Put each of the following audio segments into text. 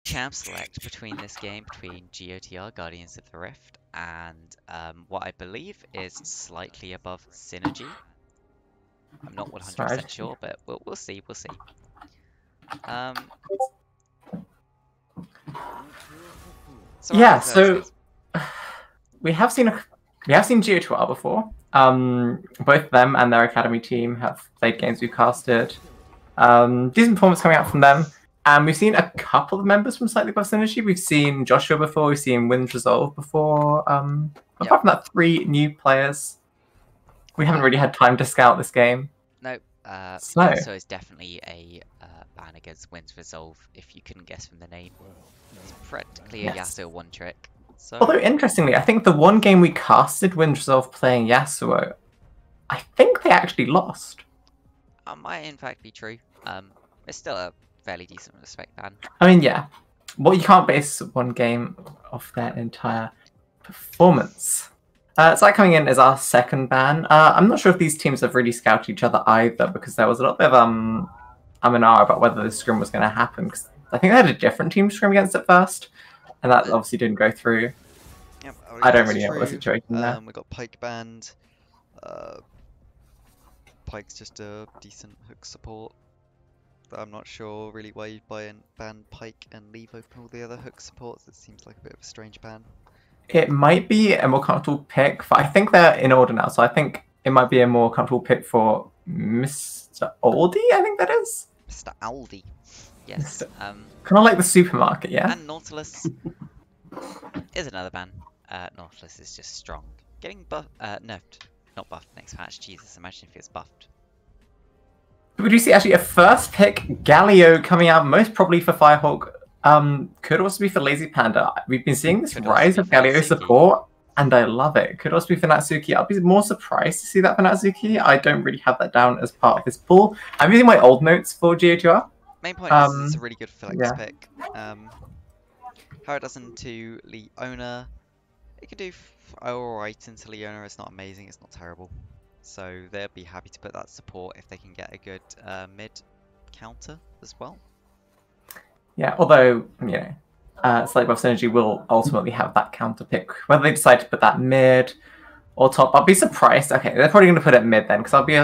champ select between this game, between GOTR, Guardians of the Rift, and what I believe is slightly above Synergy. I'm not 100% sure, but we'll see. We'll see. So we have seen GOTR before. Both them and their academy team have played games we've casted. Decent performance coming out from them. And we've seen a couple of members from Slightly Above Synergy. We've seen Joshua before. We've seen Winds Resolve before. Apart from that, 3 new players. We haven't really had time to scout this game. No. So it's definitely a ban against Winds Resolve, if you couldn't guess from the name. It's practically a Yasuo one-trick. So... Although, interestingly, I think the one game we casted Winds Resolve playing Yasuo, I think they actually lost. Might in fact be true. It's still a fairly decent respect ban. I mean, yeah. Well, you can't base one game off their entire performance. So coming in as our second ban. I'm not sure if these teams have really scouted each other either, because there was a little bit of and ah about whether the scrim was going to happen. Because I think they had a different team scrim against it first, and that obviously didn't go through. Yep, I don't really know what the situation there. We got Pike banned. Pike's just a decent hook support. But I'm not sure really why you'd ban Pike and leave open all the other hook supports. It seems like a bit of a strange ban. It might be a more comfortable pick. I think they're in order now, so I think it might be a more comfortable pick for Mr. Aldi, I think that is. Mr. Aldi. Yes. Kind of like the supermarket, yeah? And Nautilus is another ban. Nautilus is just strong. Getting buffed, nerfed. Not buffed next patch. Jesus, imagine if it's buffed. Would you see actually a first pick Galio coming out most probably for Firehawk? Could also be for Lazy Panda. We've been seeing this rise of Galio support, and I love it. Could also be for Natsuki. I'll be more surprised to see that for Natsuki. I don't really have that down as part of this pool. I'm using my old notes for GOTR. Main point is it's a really good flex pick. How it does into Leona, it could do alright into Leona. It's not amazing, it's not terrible. So they'll be happy to put that support if they can get a good mid counter as well. Yeah, although, you know, Slightly Above Synergy will ultimately have that counter pick. Whether they decide to put that mid or top, I'll be surprised. Okay, they're probably going to put it mid then, because I'll be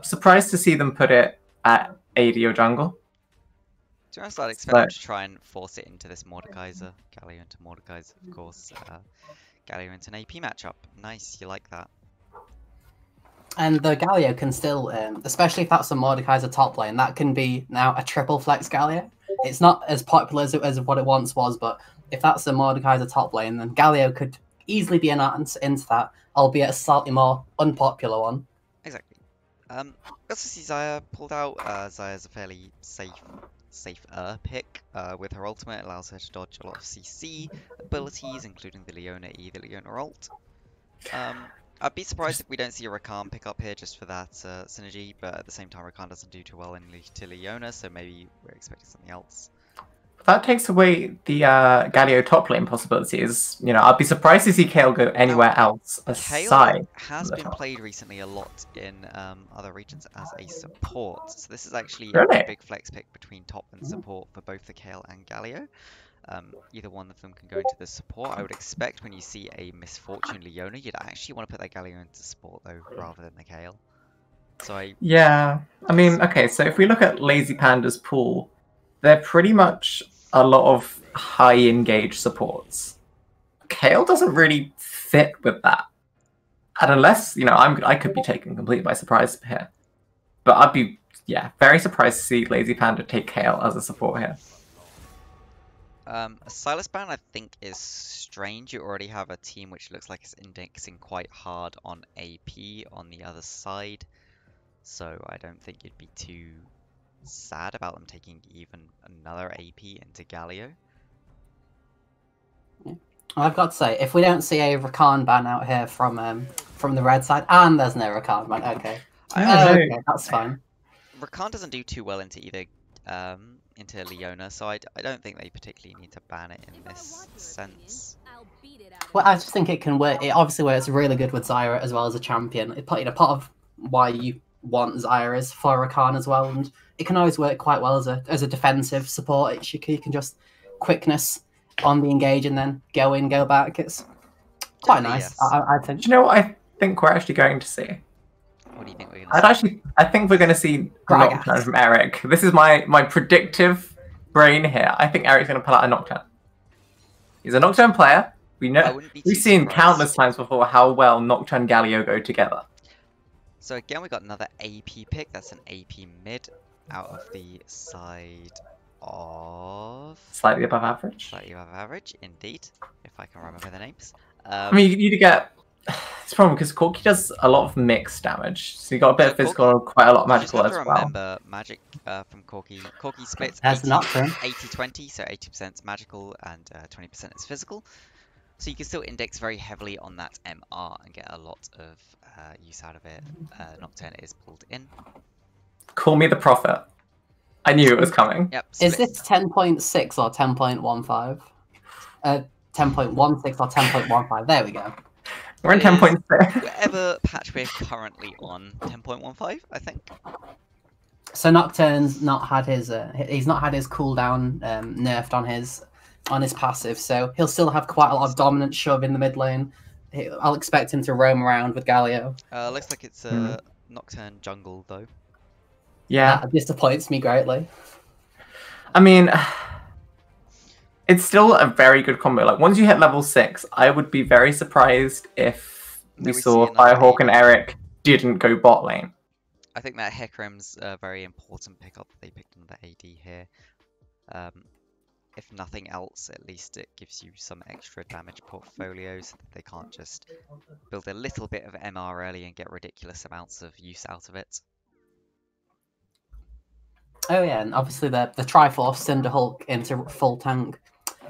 surprised to see them put it at AD or jungle. To be honest, I'd expect them to try and force it into this Mordekaiser. Galio into Mordekaiser, of course. Galio into an AP matchup. Nice, you like that. And the Galio can still, especially if that's a Mordekaiser top lane, that can be now a triple flex Galio. It's not as popular as what it once was, but if that's a Mordekaiser top lane, then Galio could easily be an answer into that, albeit a slightly more unpopular one. Exactly. Got to see Xayah pulled out. Xayah's a fairly safer pick. With her ultimate, it allows her to dodge a lot of CC abilities, including the Leona E, the Leona ult. I'd be surprised if we don't see a Rakan pick up here just for that synergy, but at the same time Rakan doesn't do too well to Leona, so maybe we're expecting something else. That takes away the Galio top lane possibilities. You know, I'd be surprised to see Kale go anywhere else aside. Kale has been played recently a lot in other regions as a support, so this is actually a big flex pick between top and support for both the Kale and Galio. Either one of them can go into the support. I would expect when you see a Misfortune Leona, you'd actually want to put that Galio into support though, rather than the Kale. So yeah, I mean, okay, so if we look at Lazy Panda's pool, they're pretty much a lot of high engage supports. Kale doesn't really fit with that. And unless, you know, I could be taken completely by surprise here. But I'd be, yeah, very surprised to see Lazy Panda take Kale as a support here. A Sylas ban I think is strange. You already have a team which looks like it's indexing quite hard on AP on the other side. So I don't think you'd be too sad about them taking even another AP into Galio. I've got to say, if we don't see a Rakan ban out here from the red side, and there's no Rakan ban, okay. Okay, that's fine. Rakan doesn't do too well into either into Leona, so I don't think they particularly need to ban it in this sense. Well, I just think it can work. It obviously works really good with Zyra as well as a champion. Part of why you want Zyra is for Rakan as well, and it can always work quite well as a defensive support. You can just quickness on the engage and then go in, go back. It's quite nice, Yes. I think. Do you know what I think we're actually going to see? What do you think we're gonna see? I think we're going to see Gragas. Nocturne from Eric. This is my predictive brain here. I think Eric's going to pull out a Nocturne. He's a Nocturne player. I We've wouldn't be seen too surprised. countless times before how well Nocturne Galio go together. So again, we got another AP pick. That's an AP mid out of the side of Slightly above average. slightly above average, indeed, if I can remember the names. I mean, you need to get... It's a problem because Corki does a lot of mixed damage. So you got a bit of physical and quite a lot of You just magical have as to well. remember magic from Corki. Corki splits As Nocturne. 80-20, so 80% is magical and 20% is physical. So you can still index very heavily on that MR and get a lot of use out of it. Nocturne is pulled in. Call me the prophet. I knew it was coming. Yep. Is splits. this 10.6 or 10.15? 10.16 or 10.15. There we go. We're in It is 10.6. Whatever patch we're currently on, 10.15, I think. So Nocturne's not had his he's not had his cooldown nerfed on his passive, so he'll still have quite a lot of dominant shove in the mid lane. I'll expect him to roam around with Galio. Looks like it's a Nocturne jungle though. Yeah. That disappoints me greatly. I mean, it's still a very good combo. Like, once you hit level 6, I would be very surprised if we we saw see another Firehawk and AD. Eric didn't go bot lane. I think that Hecarim's a very important pickup. They picked another AD here. If nothing else, at least it gives you some extra damage portfolio so that they can't just build a little bit of MR early and get ridiculous amounts of use out of it. Oh yeah, and obviously the Triforce Cinderhulk into full tank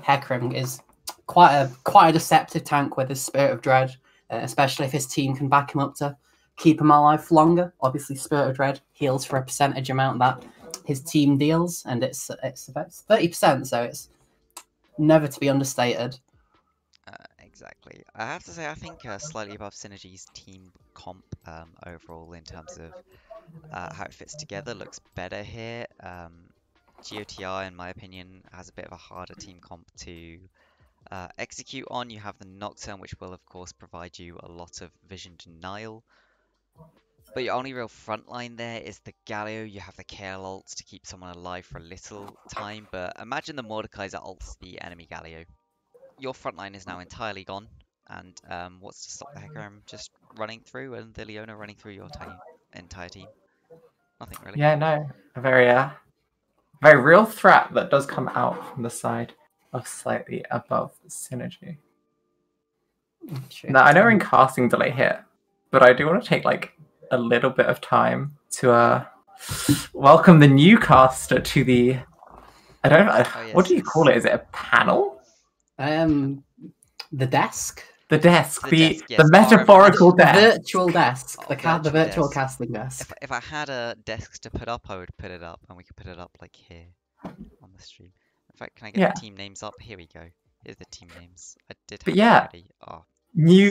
Hecarim is quite a deceptive tank with his Spirit of Dread, especially if his team can back him up to keep him alive for longer. Obviously, Spirit of Dread heals for a percentage amount that his team deals, and it's about 30%, so it's never to be understated. Exactly. I have to say, I think slightly above Synergy's team comp overall in terms of how it fits together looks better here. GOTI, in my opinion, has a bit of a harder team comp to execute on. You have the Nocturne, which will, of course, provide you a lot of vision denial. But your only real front line there is the Galio. You have the Kale ults to keep someone alive for a little time. But imagine the Mordekaiser ults the enemy Galio. Your front line is now entirely gone. And what's to stop the Hecarim just running through and the Leona running through your entire team? Nothing really. Yeah, no. A very real threat that does come out from the side of slightly above Synergy. Now, I know we're in casting delay here, but I do want to take like a little bit of time to welcome the new caster to the... I don't know, what do you call it? Is it a panel? The desk. The desk, The the metaphorical The desk. virtual desk. The virtual desk. casting desk. If I had a desk to put up, I would put it up, and we could put it up like here on the stream. In fact, can I get the team names up? Here we go. Here's the team names. I did have it already. Oh,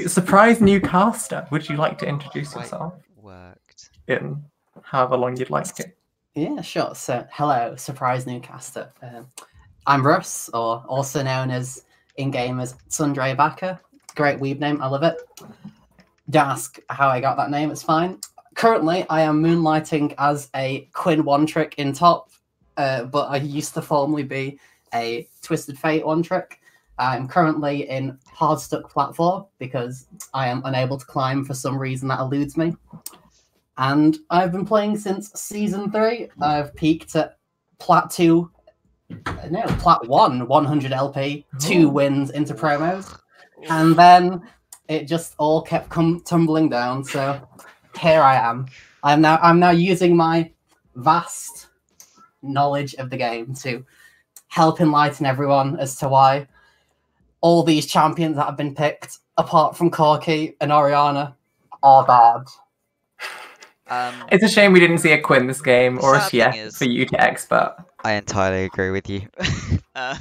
Surprise new caster. Would you like to introduce quite yourself worked. in however long you'd like to? Yeah, sure. So, hello, surprise new caster. I'm Russ, or also known as in-game as Tsunderebaka. Great weeb name, I love it. Don't ask how I got that name, it's fine. Currently, I am moonlighting as a Quinn one-trick in top, but I used to formerly be a Twisted Fate one-trick. I'm currently in hard stuck flat 4 because I am unable to climb for some reason that eludes me. And I've been playing since Season 3. I've peaked at Plat 1, 100 LP, 2 wins into promos. And then it just all kept tumbling down. So here I am. I'm now using my vast knowledge of the game to help enlighten everyone as to why all these champions that have been picked, apart from Corki and Ioriaa, are bad. It's a shame we didn't see a Quinn this game, or a sad thing TF is- for you to expert. I entirely agree with you. I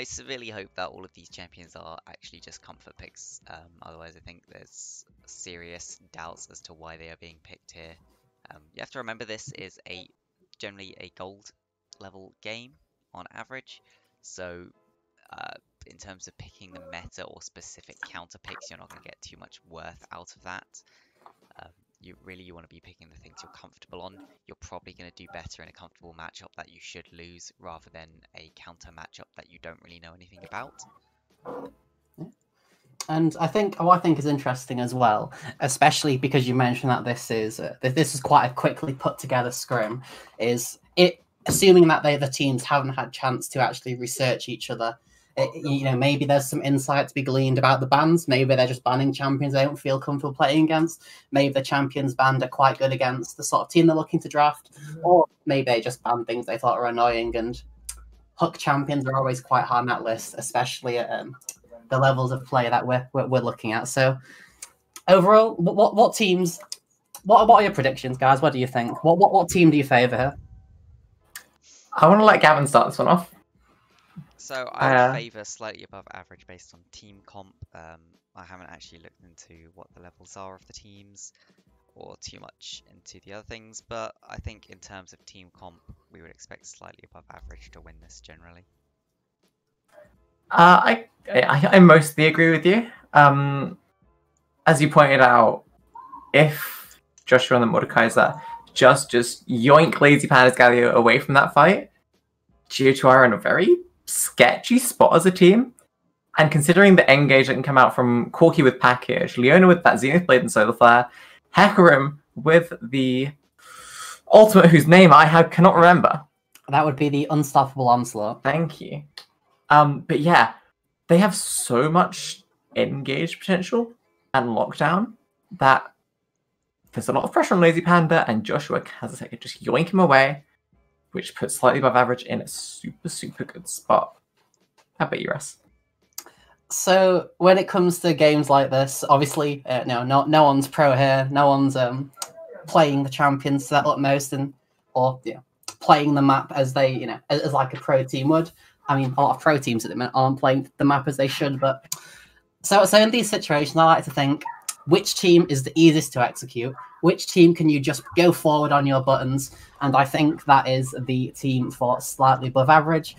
severely hope that all of these champions are actually just comfort picks. Otherwise, I think there's serious doubts as to why they are being picked here. You have to remember this is generally a gold level game, on average. So in terms of picking the meta or specific counter picks, you're not going to get too much worth out of that. You want to be picking the things you're comfortable on. You're probably going to do better in a comfortable matchup that you should lose rather than a counter matchup that you don't really know anything about. And I think what I think is interesting as well, especially because you mentioned that this is quite a quickly put together scrim, is it assuming that the teams haven't had chance to actually research each other. Maybe there's some insight to be gleaned about the bans. Maybe they're just banning champions they don't feel comfortable playing against. Maybe the champions banned are quite good against the sort of team they're looking to draft. Or maybe they just ban things they thought were annoying. And hook champions are always quite high on that list, especially at the levels of play that we're looking at. So overall, what teams? What are your predictions, guys? What do you think? What team do you favour here? I want to let Gavin start this one off. So I would favour slightly above average based on team comp. I haven't actually looked into what the levels are of the teams or too much into the other things, but I think in terms of team comp, we would expect slightly above average to win this generally. I mostly agree with you. As you pointed out, if Joshua and the Mordekaiser just yoink Lazy Panda's Galio away from that fight, G2 are in a very sketchy spot as a team. And considering the engage that can come out from Corki with Package, Leona with that Zenith Blade and Solar Flare, Hecarim with the ultimate whose name I cannot remember. That would be the Unstoppable Onslaught. Thank you. But yeah, they have so much engage potential and lockdown that there's a lot of pressure on Lazy Panda, and Joshua has a second just yoink him away, which puts slightly above average in a super, super good spot. How about you, Russ? So when it comes to games like this, obviously, no one's pro here. No one's playing the champions to that utmost, or playing the map as they, as like a pro team would. I mean, a lot of pro teams at the minute aren't playing the map as they should, but so in these situations, I like to think which team is the easiest to execute, which team can you just go forward on your buttons, and I think that is the team for slightly above average.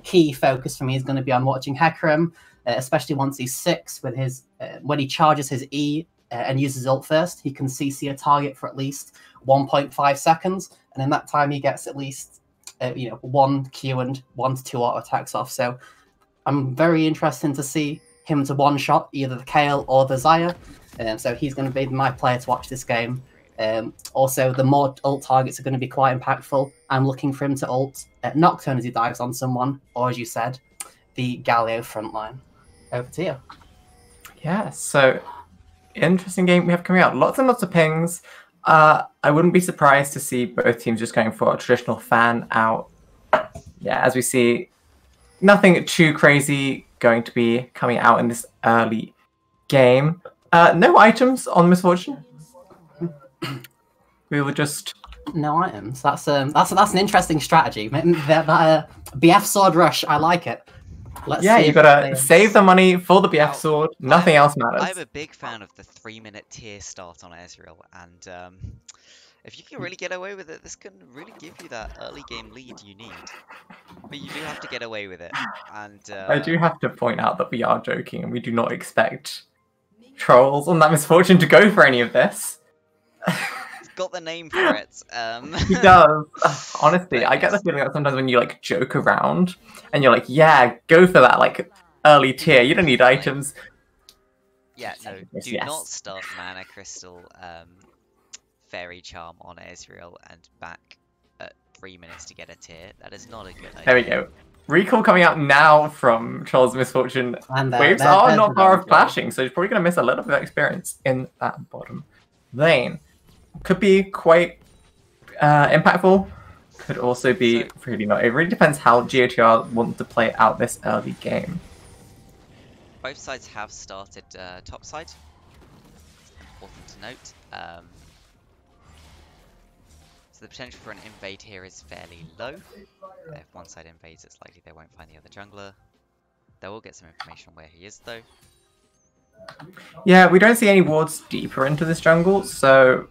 Key focus for me is going to be on watching Hecarim, especially once he's 6 with his when he charges his E and uses ult first, he can CC a target for at least 1.5 seconds, and in that time he gets at least 1 Q and 1 to 2 auto attacks off. So I'm very interested to see him to one-shot either the Kayle or the Xayah. So he's going to be my player to watch this game. Also, the more ult targets are going to be quite impactful. I'm looking for him to ult Nocturne as he dives on someone, or as you said, the Galio frontline. Over to you. Yeah, so interesting game we have coming out. Lots and lots of pings. I wouldn't be surprised to see both teams just going for a traditional fan out. Yeah, as we see, nothing too crazy going to be coming out in this early game. No items on Misfortune. We will just no items. That's an interesting strategy. That BF sword rush. I like it. You gotta save the money for the BF sword. Nothing else matters. I'm a big fan of the 3-minute tier start on Ezreal, and if you can really get away with it, this can really give you that early game lead you need. But you do have to get away with it. And I do have to point out that we are joking, and we do not expect trolls on that Misfortune to go for any of this. Got the name for it. He does. Honestly, I get the feeling that sometimes when you joke around and you're like, yeah, go for that early tier. You don't need items. Yeah, no, do not start Mana Crystal Fairy Charm on Ezreal and back at 3 minutes to get a tier. That is not a good idea. There we go. Recall coming out now from Troll's Misfortune. And Waves are not far of clashing, so he's probably going to miss a little bit of experience in that bottom lane. Could be quite impactful. Could also be really not. It really depends how GOTR want to play out this early game. Both sides have started top side. Important to note. So the potential for an invade here is fairly low. If one side invades, it's likely they won't find the other jungler. They will get some information on where he is, though. Yeah, we don't see any wards deeper into this jungle, so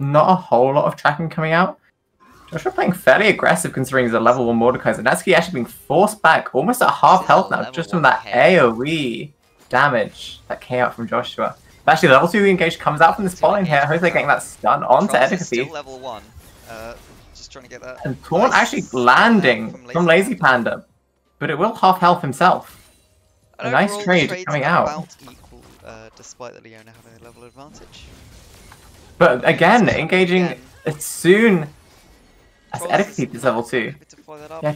not a whole lot of tracking coming out. Joshua playing fairly aggressive considering he's a level 1 Mordekaiser. Natsuki actually being forced back almost at half health now just from that AoE damage that came out from Joshua. But actually, the level 2 engage comes out from this bot lane here. Hopefully getting that stun onto Edgar still level 1. Just trying to get that. And Taunt actually landing from Lazy Panda. But it will half health himself. A nice trade coming out. About equal, despite the Leona having a level advantage. But again, engaging as soon as Edgar is level 2. Yeah,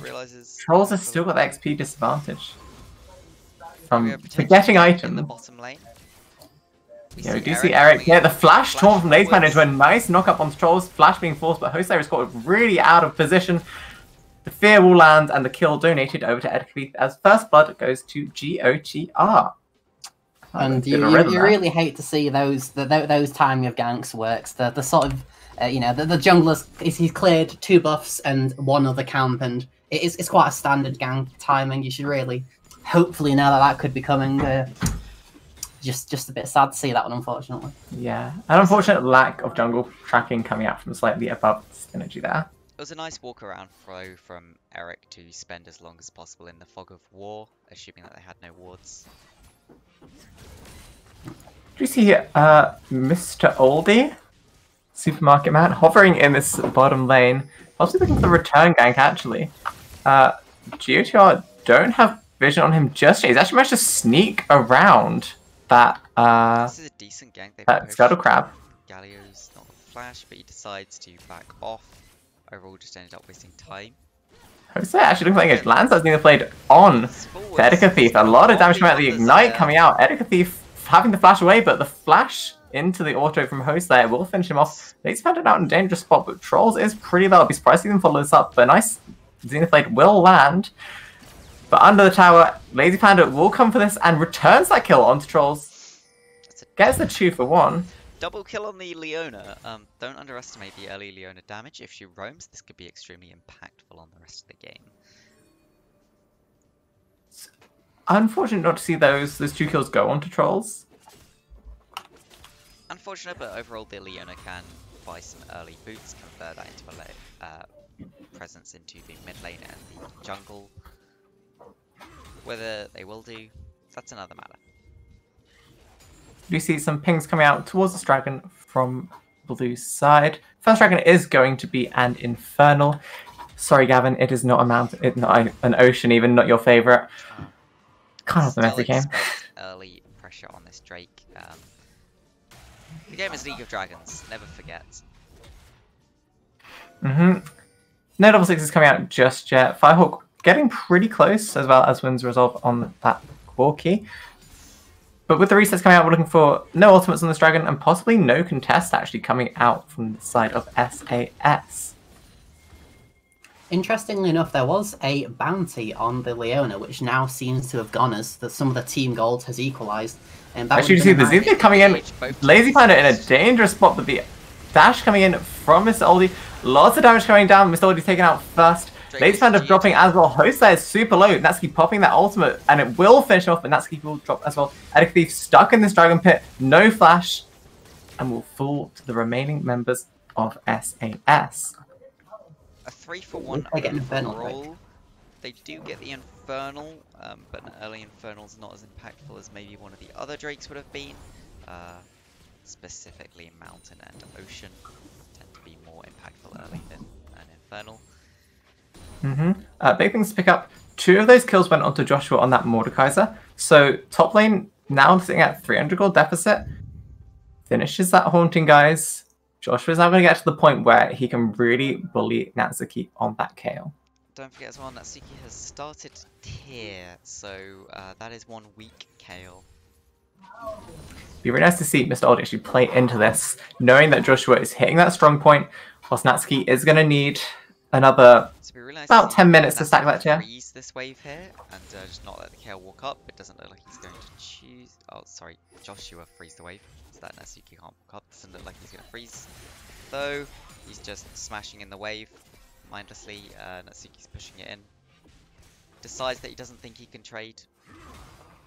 Trolls have still got the XP disadvantage from forgetting items. In the bottom lane. Yeah, we do see Eric. Yeah, the flash taunt from Lazy Panda into a nice knock-up on Trolls. Flash being forced, but Jose is caught really out of position. The fear will land, and the kill donated over to Edgar as first blood goes to GOTR. And you really hate to see those timing of ganks works. The sort of the jungler he's cleared 2 buffs and 1 other camp, and it's quite a standard gank timing. You should really hopefully know that could be coming. Just a bit sad to see that one, unfortunately. Yeah, an unfortunate lack of jungle tracking coming out from slightly above synergy there. It was a nice walk around throw from Eric to spend as long as possible in the fog of war, assuming that they had no wards. Do you see here, Mr. Oldie, Supermarket Man, hovering in this bottom lane, possibly looking for the return gank actually. GOTR don't have vision on him just yet. He's actually managed to sneak around that this is a decent gank. That Scuttle Crab. Galio's not a flash, but he decides to back off. Overall, just ended up wasting time. Jose actually looks like it lands that's being played on to Edgar Thief. A lot of damage coming out of the Ignite coming out. Edgar Thief having the flash away, but the flash into the auto from Jose will finish him off. He's found it out in a dangerous spot, but Trolls is pretty low. I'll be surprised to see them follow this up, but nice Zenith Blade will land. But under the tower, Lazy Panda will come for this and returns that kill onto Trolls. Gets the 2 for 1. Double kill on the Leona. Don't underestimate the early Leona damage. If she roams, this could be extremely impactful on the rest of the game. It's unfortunate not to see those 2 kills go onto Trolls. Unfortunate, but overall the Leona can buy some early boots, convert that into a presence into the mid lane and the jungle. Whether they will do, that's another matter. You see some pings coming out towards this dragon from blue side. First dragon is going to be an infernal. Sorry, Gavin, it is not a mountain, it's not an ocean even, not your favorite. Can't have them every game. Early pressure on this Drake. The game is League of Dragons, never forget. No double 6 is coming out just yet. Firehawk getting pretty close, as well as Wind's Resolve on that Quarky. But with the resets coming out, we're looking for no ultimates on this dragon, and possibly no contest actually coming out from the side of SAS. Interestingly enough, there was a bounty on the Leona, which now seems to have gone as some of the team gold has equalised. Actually, you see the Zenith coming in, Lazy Panda in a dangerous spot, but the dash coming in from Mr. Oldie. Lots of damage coming down, Mr. Oldie taken out first. Lazy Panda dropping as well. Jose is super low. Natsuki popping that ultimate, and it will finish off, but Natsuki will drop as well. Edgar Thief stuck in this dragon pit, no flash, and will fall to the remaining members of SAS. A 3-for-1 overall. They do get the Infernal, but an early Infernal is not as impactful as maybe one of the other Drakes would have been. Specifically Mountain and Ocean tend to be more impactful early than an Infernal. Big things to pick up. 2 of those kills went onto Joshua on that Mordekaiser. So top lane now sitting at 300 gold deficit. Finishes that Haunting, guys. Joshua's now going to get to the point where he can really bully Natsuki on that KO. Don't forget as well, Natsuki has started tier, so that is 1 weak KO. It'd be really nice to see Mr. Old actually play into this, knowing that Joshua is hitting that strong point, whilst Natsuki is going to need another about 10 minutes to stack that tier. Freeze this wave here and just not let the KO walk up. It doesn't look like he's going to choose. Oh, sorry, Joshua freeze the wave. So that Natsuki can't walk up. Doesn't look like he's going to freeze. Though he's just smashing in the wave mindlessly. Natsuki's pushing it in. Decides that he doesn't think he can trade,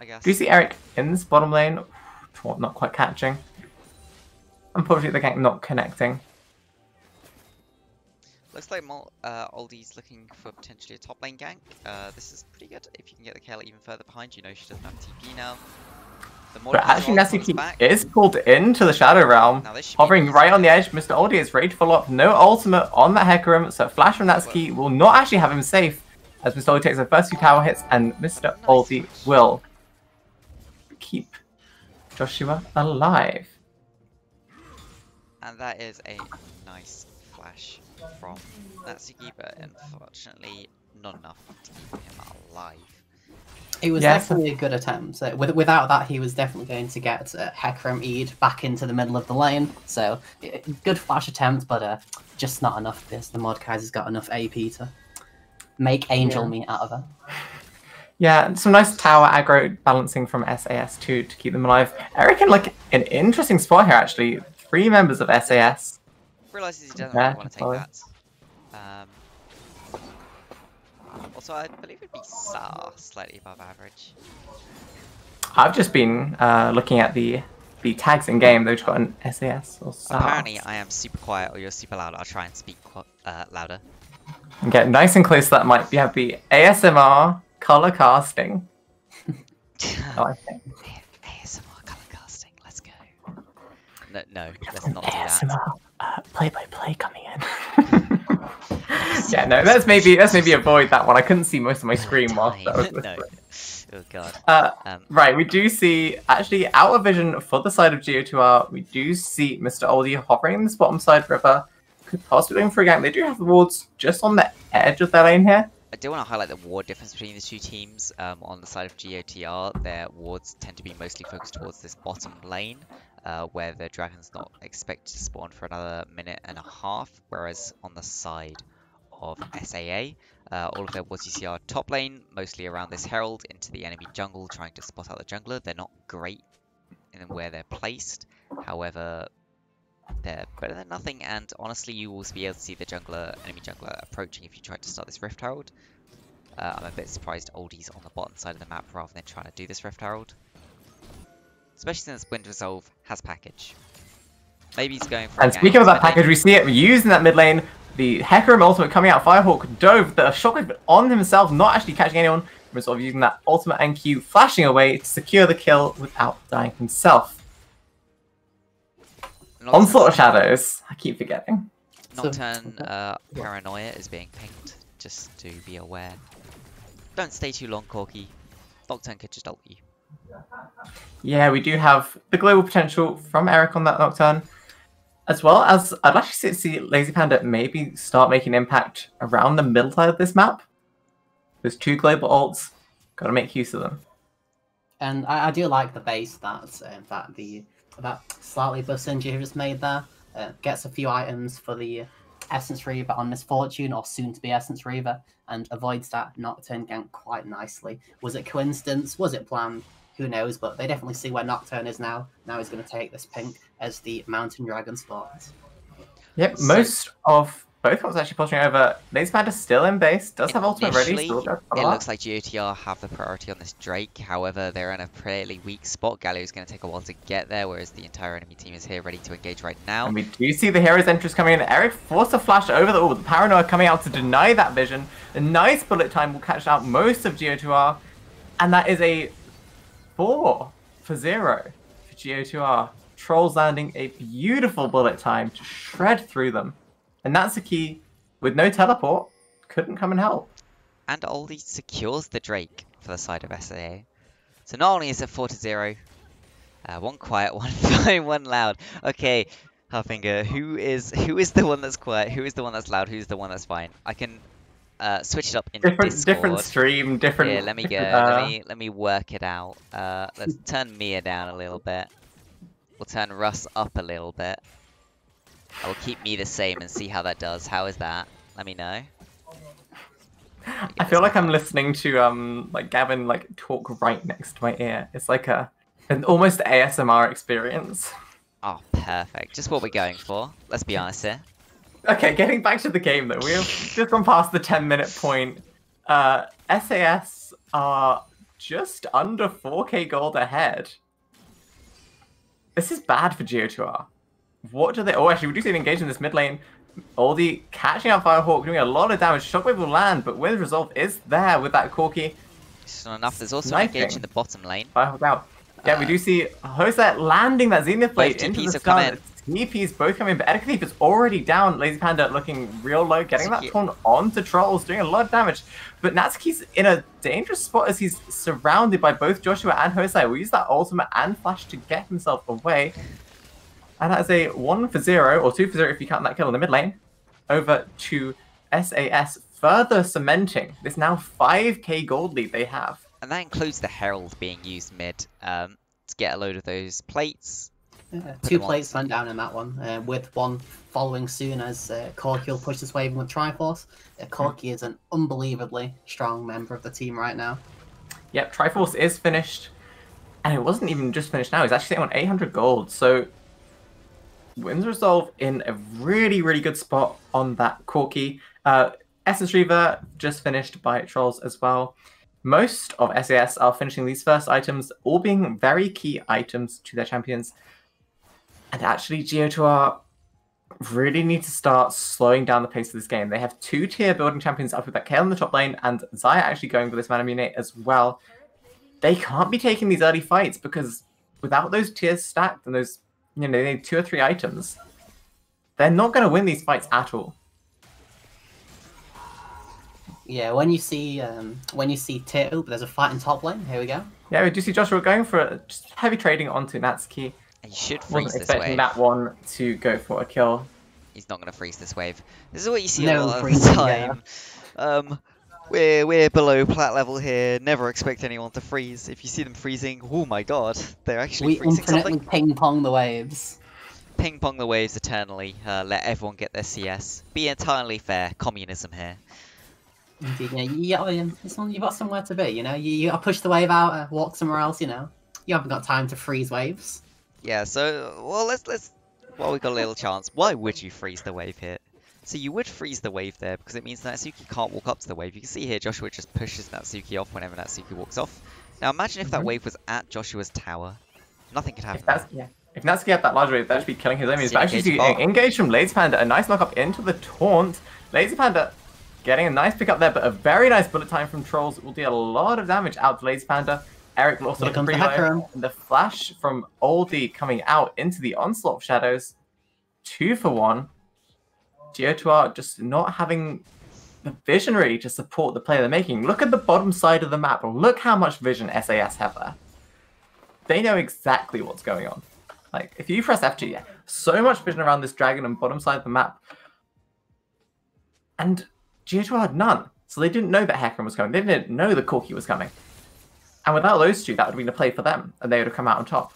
I guess. Do you see Eric in this bottom lane? Not quite catching. Unfortunately, the gank not connecting. looks like Oldie's looking for potentially a top lane gank. This is pretty good if you can get the Kale even further behind. You know she doesn't have TP now. But actually, Natsuki is pulled into the Shadow Realm, hovering right on the edge. Mr. Oldie is ready to follow up. No ultimate on that Hecarim, so Flash from Natsuki will not actually have him safe as Mr. Oldie takes the first 2 tower hits, and Mr. Oldie will keep Joshua alive. And that is a nice flash from Natsuki, but unfortunately not enough to keep him alive. It was definitely a good attempt. Without that, he was definitely going to get Hecarim Eid back into the middle of the lane. So, good flash attempt, but just not enough because the Mordekaiser's got enough AP to make Angel meat out of her. Yeah, some nice tower aggro balancing from SAS too to keep them alive. Eric in like an interesting spot here actually. 3 members of SAS. Realizes he doesn't really want to take that. Also, I believe it'd be SAR slightly above average. I've just been looking at the tags in game. They've got an SAS or SAR. Apparently, I am super quiet or you're super loud. I'll try and speak louder. And get nice and close to that mic. We have the ASMR color casting. I like it. ASMR color casting. Let's go. No, let's not do that. ASMR play-by-play coming in. Yeah, no, let's maybe avoid that one. I couldn't see most of my screen whilst that was No. Oh god. Right, we do see actually out of vision for the side of Geo2R. We do see Mr. Oldie hovering in this bottom side river. Could possibly going for a gank. They do have the wards just on the edge of their lane here. I do want to highlight the ward difference between the two teams. On the side of GOTR, their wards tend to be mostly focused towards this bottom lane, where the dragon's not expected to spawn for another minute and a half, whereas on the side of SAA, all of their wards you see are top lane, mostly around this herald, into the enemy jungle, trying to spot out the jungler. They're not great in where they're placed, however, they're better than nothing, and honestly you will be able to see the enemy jungler approaching if you try to start this Rift Herald. I'm a bit surprised Oldie's on the bottom side of the map rather than trying to do this Rift Herald. Especially since Wind Resolve has package. Maybe he's going for And speaking of that package, we see it used in that mid lane. The Hecarim ultimate coming out, Firehawk dove, the shotgun on himself, not actually catching anyone. We're sort of using that ultimate NQ, flashing away to secure the kill without dying himself. Onslaught of Shadows, I keep forgetting. Nocturne Paranoia is being pinged, just to be aware. Don't stay too long, Corky. Nocturne could just ult you. Yeah, we do have the global potential from Eric on that Nocturne. As well as, I'd actually see Lazy Panda maybe start making impact around the middle side of this map. There's 2 global ults, gotta make use of them. And I do like the base that slightly buff Sinji just made there. Gets a few items for the Essence Reaver on Misfortune, or soon to be Essence Reaver, and avoids that Nocturne gank quite nicely. Was it coincidence? Was it planned? Who knows, but they definitely see where Nocturne is now. Now he's going to take this pink as the Mountain Dragon spot. Yep, most of both was actually pushing over. Lazy Panda still in base, does have ultimate ready. Still it looks like GOTR have the priority on this Drake, however they're in a fairly weak spot. Galio's going to take a while to get there, whereas the entire enemy team is here ready to engage right now. And we do see the hero's entrance coming in. Eric forced a flash over the Paranoia coming out to deny that vision. A nice bullet time will catch out most of GO2R, and that is a 4-0 for GO2R. Trolls landing a beautiful bullet time to shred through them. And that's the key. With no teleport, couldn't come and help. And Oldie secures the Drake for the side of SAA. So not only is it 4-0, one quiet, one fine, one loud. Okay, Harfinger, who is the one that's quiet? Who is the one that's loud? Who's the one that's fine? I can switch it up in Discord. Different stream, different. Yeah, let me go. Let me work it out. Let's turn Mia down a little bit. We'll turn Russ up a little bit. I will keep me the same and see how that does. How is that? Let me know. I feel like I'm listening to like Gavin like talk right next to my ear. It's like an almost ASMR experience. Oh, perfect. Just what we're going for. Let's be honest here. Okay, getting back to the game though, we've just gone past the 10-minute point. SAS are just under 4k gold ahead. This is bad for GO2R. What do they... Oh, actually, we do see them engage in this mid lane. Aldi catching out Firehawk, doing a lot of damage. Shockwave will land, but Wind Resolve is there with that Corki. It's not enough. There's also an engage in the bottom lane. Firehawk out. Yeah, we do see Jose landing that Zenith Blade into the stun. TPs both come in, but Edgar Thief is already down. Lazy Panda looking real low, getting that torn onto Trolls, doing a lot of damage. But Natsuki's in a dangerous spot as he's surrounded by both Joshua and Jose. Will use that ultimate and flash to get himself away. And that is a 1 for 0, or 2 for 0 if you count that kill in the mid lane, over to SAS, further cementing this now 5k gold lead they have. And that includes the Herald being used mid to get a load of those plates. 2 plates went down in that one, with one following soon as Corki will push this wave in with Triforce. Corki is an unbelievably strong member of the team right now. Yep, Triforce is finished. And it wasn't even just finished now, he's actually sitting on 800 gold. So Winds Resolve in a really, really good spot on that Corki. Essence Reaver just finished by Trolls as well. Most of SAS are finishing these first items, all being very key items to their champions. And actually, Ioriaa really need to start slowing down the pace of this game. They have 2 tier building champions up with that Kayle in the top lane, and Xayah actually going for this Mana Mune as well. They can't be taking these early fights because without those tiers stacked and those, you know, they need 2 or 3 items, they're not going to win these fights at all. Yeah, when you see tier 2, there's a fight in top lane. Here we go. Yeah, we do see Joshua going for just heavy trading onto Natsuki. And you should freeze Wasn't this expecting wave. that one to go for a kill. He's not going to freeze this wave. This is what you see No a lot of the freezing, time. We're below plat level here. Never expect anyone to freeze. If you see them freezing, oh my god, they're actually We freezing infinitely something. ping pong the waves. Ping pong the waves eternally. Let everyone get their CS. Be entirely fair. Communism here. Indeed, yeah, you've got somewhere to be. You know, you got to push the wave out, walk somewhere else. You know, you haven't got time to freeze waves. Yeah. So well, let's. Well, we got a little chance. Why would you freeze the wave here? So you would freeze the wave there because it means Natsuki can't walk up to the wave. You can see here Joshua just pushes Natsuki off whenever Natsuki walks off. Now imagine if that wave was at Joshua's tower. Nothing could happen. If Natsuki had that large wave, that should be killing his enemies. But actually, engage from Lazy Panda, a nice knock up into the taunt. Lazy Panda getting a nice pick up there, but a very nice bullet time from Trolls will do a lot of damage out to Lazy Panda. Eric will also look pretty low. The flash from Oldie coming out into the onslaught of shadows. 2 for 1. Ioriaa just not having the vision really to support the play they're making. Look at the bottom side of the map. Look how much vision SAS have there. They know exactly what's going on. Like, if you press FG, yeah, so much vision around this dragon and bottom side of the map. And Ioriaa had none. So they didn't know that Hecarim was coming. They didn't know the Corki was coming. And without those two, that would have been a play for them. And they would have come out on top.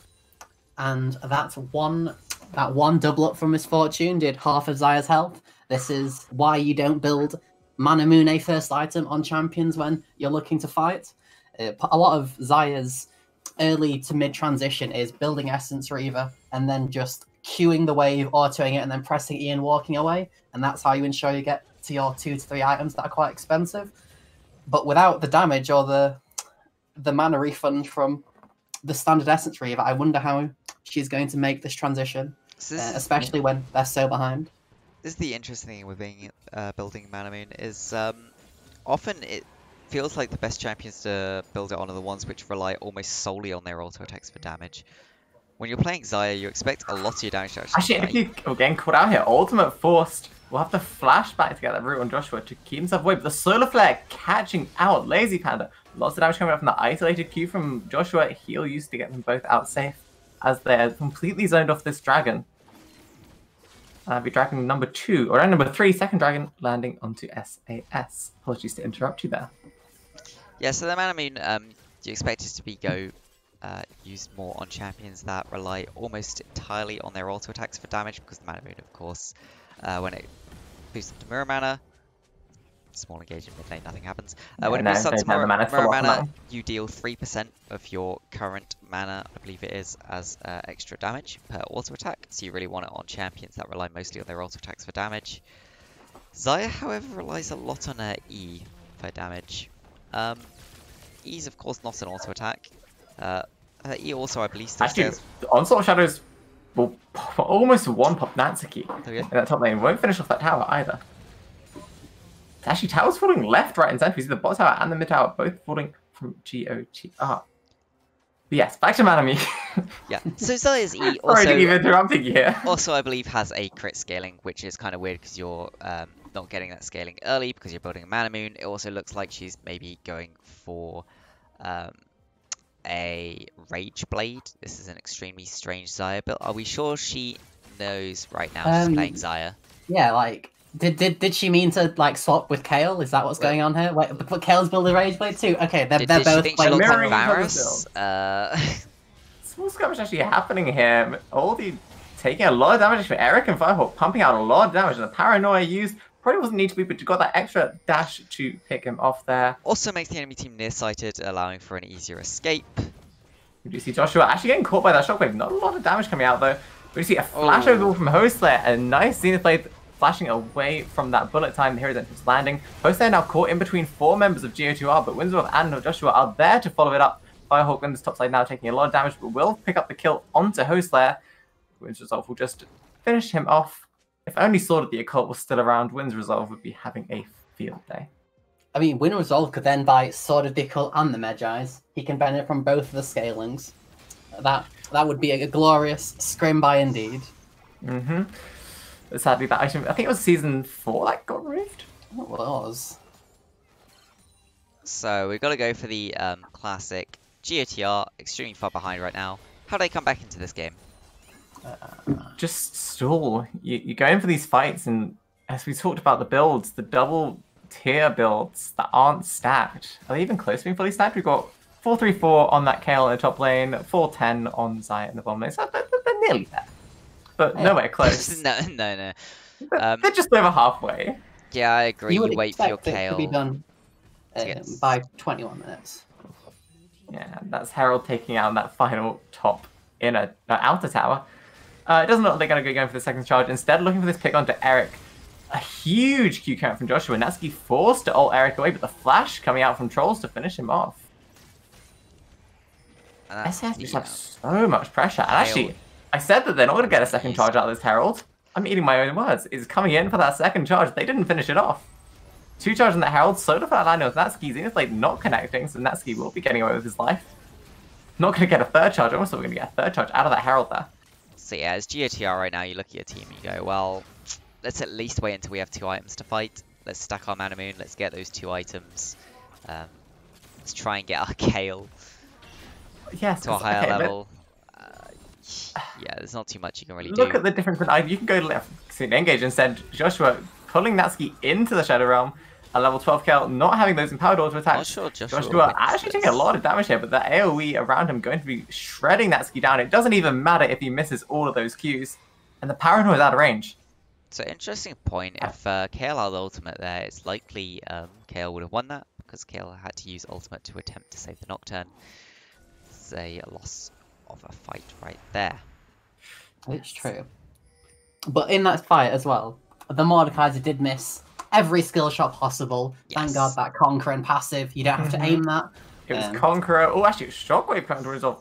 And that one double up from Misfortune did half of Xayah's health. This is why you don't build Mana Mune first item on champions when you're looking to fight. A lot of Xayah's early to mid transition is building Essence Reaver and then just queuing the wave, autoing it, and then pressing E and walking away. And that's how you ensure you get to your 2 to 3 items that are quite expensive. But without the damage or the mana refund from the standard Essence Reaver, I wonder how she's going to make this transition, especially when they're so behind. This is the interesting thing with being building Mana Moon is often it feels like the best champions to build it on are the ones which rely almost solely on their auto attacks for damage. When you're playing Xayah, you expect a lot of your damage to actually if you're getting caught out here, ultimate forced. We'll have to flash back to get that root on Joshua to keep himself away. But the Solar Flare catching out Lazy Panda. Lots of damage coming up from the isolated Q from Joshua. He'll use to get them both out safe as they're completely zoned off this dragon. Be dragon number 2, or number 3, second dragon landing onto SAS. Apologies to interrupt you there. Yeah, so the Mana Moon, you expect it to be used more on champions that rely almost entirely on their auto attacks for damage, because the Mana Moon, of course, when it boosts up to Mirror Mana, small engage in mid lane, nothing happens. When it boosts up to Mirror Mana, you deal 3% of your current mana, I believe it is, as extra damage per auto attack. So you really want it on champions that rely mostly on their auto attacks for damage. Xayah, however, relies a lot on her E for damage. E is of course not an auto attack. Her E also, I believe, still actually, the onslaught of shadows will almost one pop Natsuki Okay. in that top lane. Won't finish off that tower either. Actually, towers falling left, right, and center. We see the bot tower and the mid tower both falling from GOTR. Yes, back to Manami. Yeah. So Zaya's E Sorry to also keep interrupting you here. also I believe has a crit scaling, which is kind of weird because you're not getting that scaling early because you're building a Mana Moon. It also looks like she's maybe going for a Rage Blade. This is an extremely strange Zaya build. Are we sure she knows right now she's playing Zaya? Yeah, like did she mean to like swap with Kale? Is that what's going on here? Wait, but Kale's building Rage Blade too. Okay, they're Did both she think she playing looked like mirroring each other's Varus? Small skirmish actually happening here. Aldi taking a lot of damage for Eric and Firehawk, pumping out a lot of damage. And the paranoia used probably wasn't need to be, but you got that extra dash to pick him off there. Also makes the enemy team nearsighted, allowing for an easier escape. We do see Joshua actually getting caught by that shockwave. Not a lot of damage coming out though. We see a flash overall from Hostlayer, a nice Zenith Blade flashing away from that bullet time. The hero's entrance landing. Hostlayer now caught in between 4 members of GO2R, but Winsworth and Joshua are there to follow it up. Firehawk wins top side now, taking a lot of damage, but will pick up the kill onto Hostlayer. Wind's Resolve will just finish him off. If only Sword of the Occult was still around, Wind's Resolve would be having a field day. I mean, Win Resolve could then buy Sword of the Occult and the Magi's. He can benefit from both of the scalings. That would be a glorious scrim buy indeed. Mm-hmm. But sadly, that item, I think it was season 4 that got removed. It was. So we've got to go for the classic GOTR, extremely far behind right now. How do they come back into this game? Just stall. You go in for these fights, and as we talked about the builds, the double tier builds that aren't stacked. Are they even close to being fully stacked? We've got 4-3-4 on that Kale in the top lane, 4-10 on Zaya in the bottom lane. So they're nearly there, but nowhere close. no. They're just over halfway. Yeah, I agree. You would You wait for your expect it Kale. to be done by 21 minutes. Yeah, that's Herald taking out that final top inner outer tower. It doesn't look like they're going to go for the second charge. Instead, looking for this pick onto Eric. A huge Q count from Joshua. Natsuki forced to ult Eric away, but the flash coming out from Trolls to finish him off. SS just have so much pressure. And actually, I said that they're not going to get a second charge out of this Herald. I'm eating my own words. Is coming in for that second charge. They didn't finish it off. 2 charges on the Herald. Solo for that line with Natsuki. Zenith Blade not connecting, so Natsuki will be getting away with his life. Not going to get a third charge. Also, we're going to get a third charge out of that Herald there. So yeah, as GOTR right now, you look at your team and you go, well, let's at least wait until we have 2 items to fight. Let's stack our Mana Moon. Let's get those 2 items. Let's try and get our Kale to a higher level. Yeah, there's not too much you can really do. Look at the difference in you can go left, engage instead. Joshua pulling Natsuki into the Shadow Realm. A level 12 Kale, not having those empowered auto attacks. Not sure Joshua actually taking a lot of damage here, but the AoE around him going to be shredding Natsuki down. It doesn't even matter if he misses all of those Qs. And the Paranoia is out of range. So interesting point, if Kale had ultimate there, it's likely Kale would have won that, because Kale had to use ultimate to attempt to save the Nocturne. It's a loss of a fight right there. It's true. But in that fight as well, the Mordekaiser did miss every skill shot possible. Yes. Thank God that Conqueror and passive, you don't have to aim that. It was Conqueror. Oh, actually, it was Shockwave coming to resolve.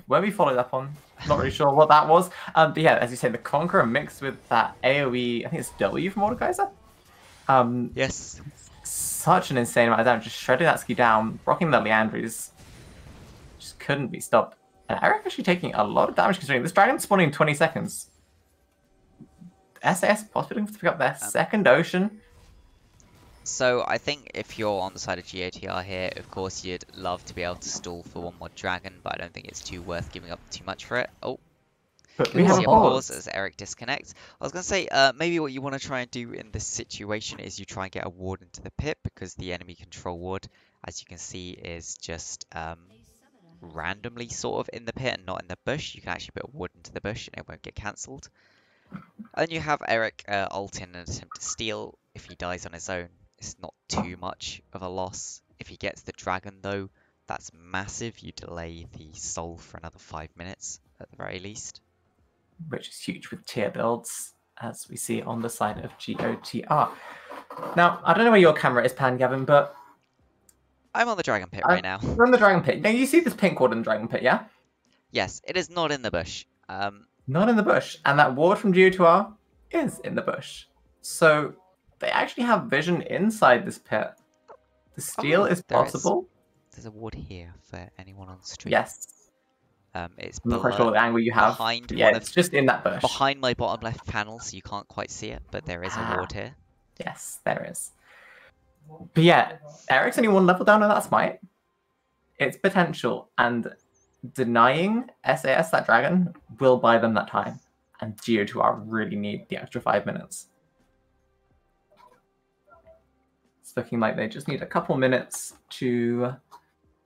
When we followed up on, not really sure what that was. But yeah, as you said, the Conqueror mixed with that AoE, I think it's W from Mordekaiser. Yes. Such an insane amount of damage, just shredding that ski down, rocking the Leandries. Just couldn't be stopped. And Eric actually taking a lot of damage considering this dragon spawning in 20 seconds. SAS possibly looking to pick up their second Ocean. So I think if you're on the side of GOTR here, of course you'd love to be able to stall for one more dragon, but I don't think it's too worth giving up too much for it. Oh, but we have a pause as Eric disconnects. I was going to say, maybe what you want to try and do in this situation is you try and get a ward into the pit, because the enemy control ward, as you can see, is just randomly sort of in the pit and not in the bush. You can actually put a ward into the bush and it won't get cancelled. And you have Eric ult in an attempt to steal. If he dies on his own, it's not too much of a loss. If he gets the dragon though, that's massive. You delay the soul for another 5 minutes at the very least. Which is huge with tier builds, as we see on the side of GOTR. Now, I don't know where your camera is, Pan Gavin, but I'm on the dragon pit right now. We're on the dragon pit. Now, you see this pink ward in the dragon pit, yeah? Yes, it is not in the bush. not in the bush, and that ward from Ioriaa is in the bush. So they actually have vision inside this pit. The steal is possible. There's a ward here for anyone on stream. Yes. It's I'm not quite sure what the angle you have. behind it's just in that bush. Behind my bottom left panel, so you can't quite see it, but there is a ward here. Yes, there is. But yeah, Eric's only one level down on that smite. It's potential, and denying SAS that dragon will buy them that time. And Ioriaa really need the extra 5 minutes. It's looking like they just need a couple minutes to...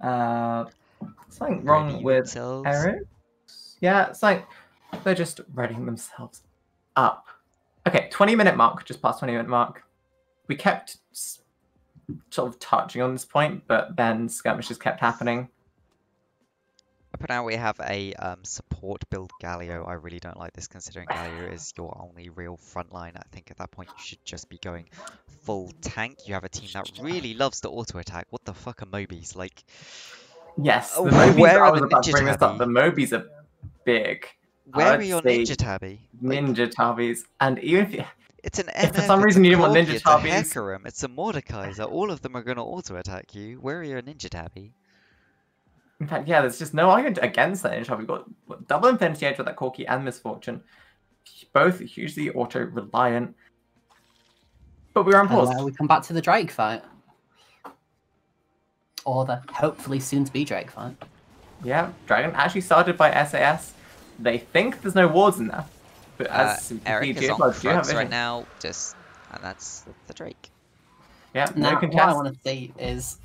something wrong with Eric? Yeah, it's like they're just readying themselves up. Okay, 20-minute mark, just past 20-minute mark. We kept sort of touching on this point, but then skirmishes kept happening. But now we have a support build Galio. I really don't like this, considering Galio is your only real frontline. I think at that point you should just be going full tank. You have a team that really loves to auto attack. What the fuck are Mobies? Like, yes, the Mobies, I was about to bring this up. The Mobies are big. Where are your Ninja Tabby? Ninja Tabbies, and even if you... It's an if for some reason you didn't want Ninja Tabbies... It's a Hecarim, it's a Mordekaiser, all of them are going to auto-attack you. Where are your Ninja Tabby? In fact, yeah, there's just no argument against that Ninja Tabby. We've got double Infinity Edge with that Corki and Misfortune. Both hugely auto-reliant. But we were on pause. We come back to the Drake fight. Or the hopefully soon-to-be Drake fight. Yeah, Dragon actually started by SAS. They think there's no wards in there. But as Eric is on Frogs right now, and that's the Drake. Yeah, now, no contest. What I want to see is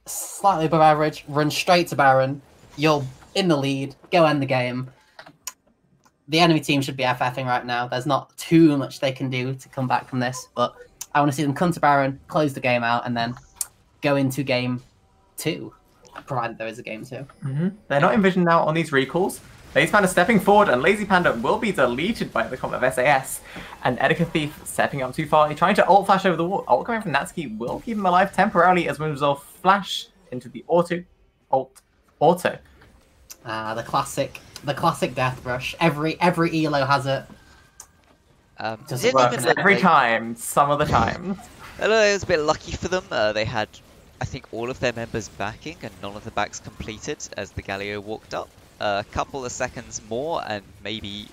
slightly above average, run straight to Baron. You're in the lead, go end the game. The enemy team should be FFing right now. There's not too much they can do to come back from this, but I want to see them come to Baron, close the game out, and then go into game 2, provided there is a game 2. Mm-hmm. They're not envisioned now on these recalls. Lazy Panda stepping forward, and Lazy Panda will be deleted by the comment of SAS. And Edeka Thief stepping up too far. He's trying to ult flash over the wall. Ult coming from Natsuki will keep him alive temporarily as Wind Resolve flash into the auto. The classic death rush. Every elo has it. It works every time, some of the time. I know it was a bit lucky for them. They had, I think, all of their members backing, and none of the backs completed as the Galio walked up. A couple of seconds more, and maybe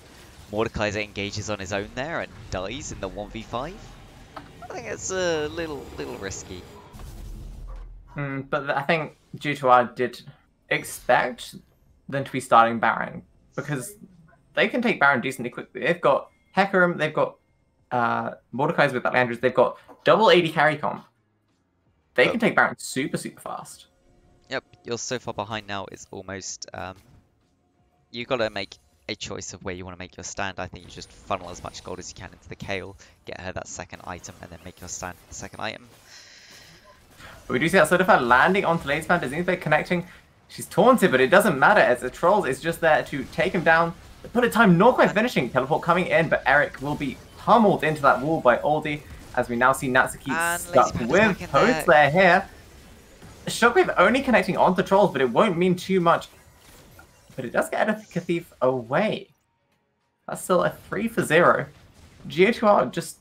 Mordekaiser engages on his own there and dies in the 1v5. I think it's a little risky. But I think Ioriaa did expect them to be starting Baron, because they can take Baron decently quickly. They've got Hecarim, they've got Mordekaiser with that Landers, they've got double 80 carry comp. They can take Baron super fast. Yep, you're so far behind now, it's almost... you got to make a choice of where you want to make your stand. I think you just funnel as much gold as you can into the Kale, get her that second item, and then make your stand for the second item. But we do see that Solidifier landing onto Lazy Panda. They're connecting. She's taunted, but it doesn't matter as the Trolls is just there to take him down. The bullet time not quite finishing. Teleport coming in, but Eric will be pummeled into that wall by Aldi, as we now see Natsuki stuck with Post there here. Shockwave only connecting onto Trolls, but it won't mean too much. But it does get Edeka Thief away. That's still a 3-for-0. Ioriaa just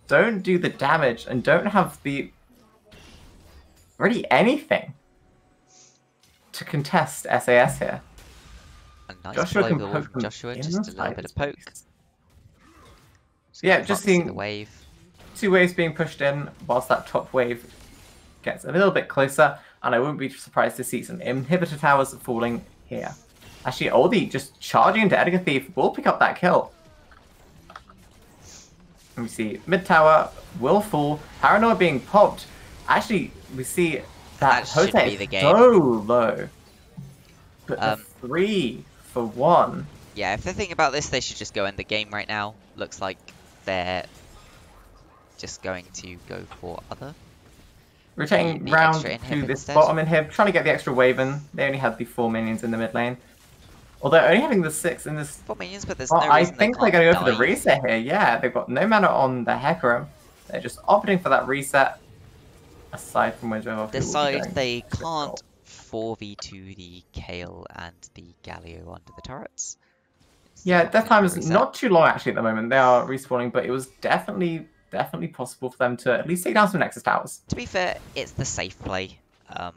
don't do the damage and don't have the... really anything to contest SAS here. A nice Joshua can poke from Joshua, just a little bit of poke. Yeah, just seeing the wave. 2 waves being pushed in, whilst that top wave gets a little bit closer, and I wouldn't be surprised to see some inhibitor towers falling here. Actually, Aldi just charging into Edeka Thief will pick up that kill. Let me see. Mid tower will fall. Paranoia being popped. Actually, we see that Jose is so low. But 3-for-1. Yeah, if they're thinking about this, they should just go end the game right now. Looks like they're just going to go for other. Rotating round to this bottom inhib, trying to get the extra wave in. They only had the 4 minions in the mid lane. Although only having the 6 in this... 4 minions, but there's no reason I think they're going to go for the reset here. Yeah, they've got no mana on the Hecarim. They're just opting for that reset. Aside from Wizard, decide they can't 4v2 the Kale and the Galio under the turrets. Yeah, death time is reset. not too long actually at the moment. They are respawning, but it was definitely possible for them to at least take down some Nexus towers. To be fair, it's the safe play. I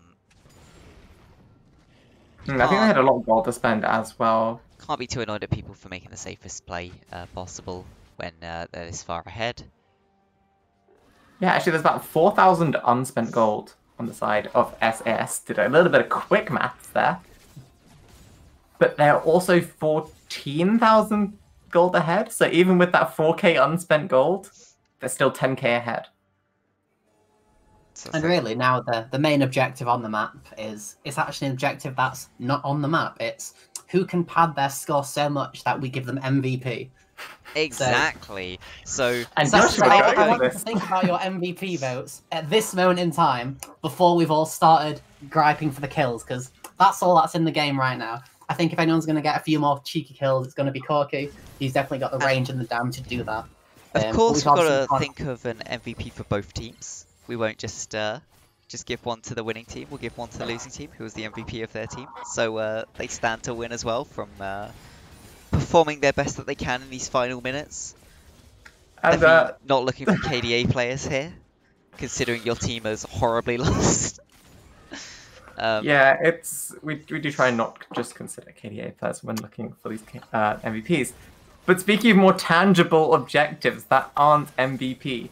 think they had a lot of gold to spend as well. Can't be too annoyed at people for making the safest play possible when they're this far ahead. Yeah, actually, there's about 4,000 unspent gold on the side of SAS. Did a little bit of quick maths there. But they're also 14,000 gold ahead. So even with that 4k unspent gold, they're still 10k ahead. And really, now the main objective on the map is it's actually an objective that's not on the map. It's who can pad their score so much that we give them MVP. Exactly. So and I want you to think about your MVP votes at this moment in time before we've all started griping for the kills, because that's all that's in the game right now. I think if anyone's going to get a few more cheeky kills, it's going to be Corky. He's definitely got the range and the damage to do that. Of course, we've got to think of an MVP for both teams. We won't just give one to the winning team. We'll give one to the losing team, who was the MVP of their team. So they stand to win as well from performing their best that they can in these final minutes. And not looking for KDA players here, considering your team has horribly lost. Yeah, we do try and not just consider KDA players when looking for these MVPs. But speaking of more tangible objectives that aren't MVP,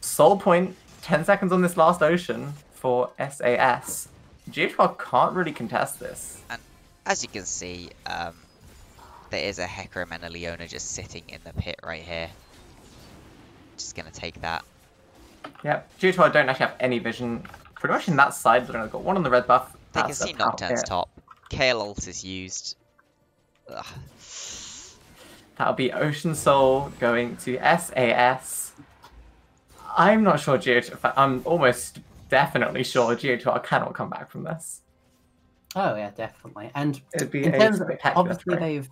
Soul Point, 10 seconds on this last ocean for SAS. GHR can't really contest this. And as you can see, there is a Hecarim and a Leona just sitting in the pit right here. Just going to take that. Yeah, GHR don't actually have any vision. Pretty much in that side, they've got one on the red buff. They can see Nocturne's top. KL ult is used. Ugh. That'll be Ocean Soul going to SAS. I'm not sure GHR... I'm almost definitely sure GHR cannot come back from this. Oh yeah, definitely. And it'd be in terms of, obviously they've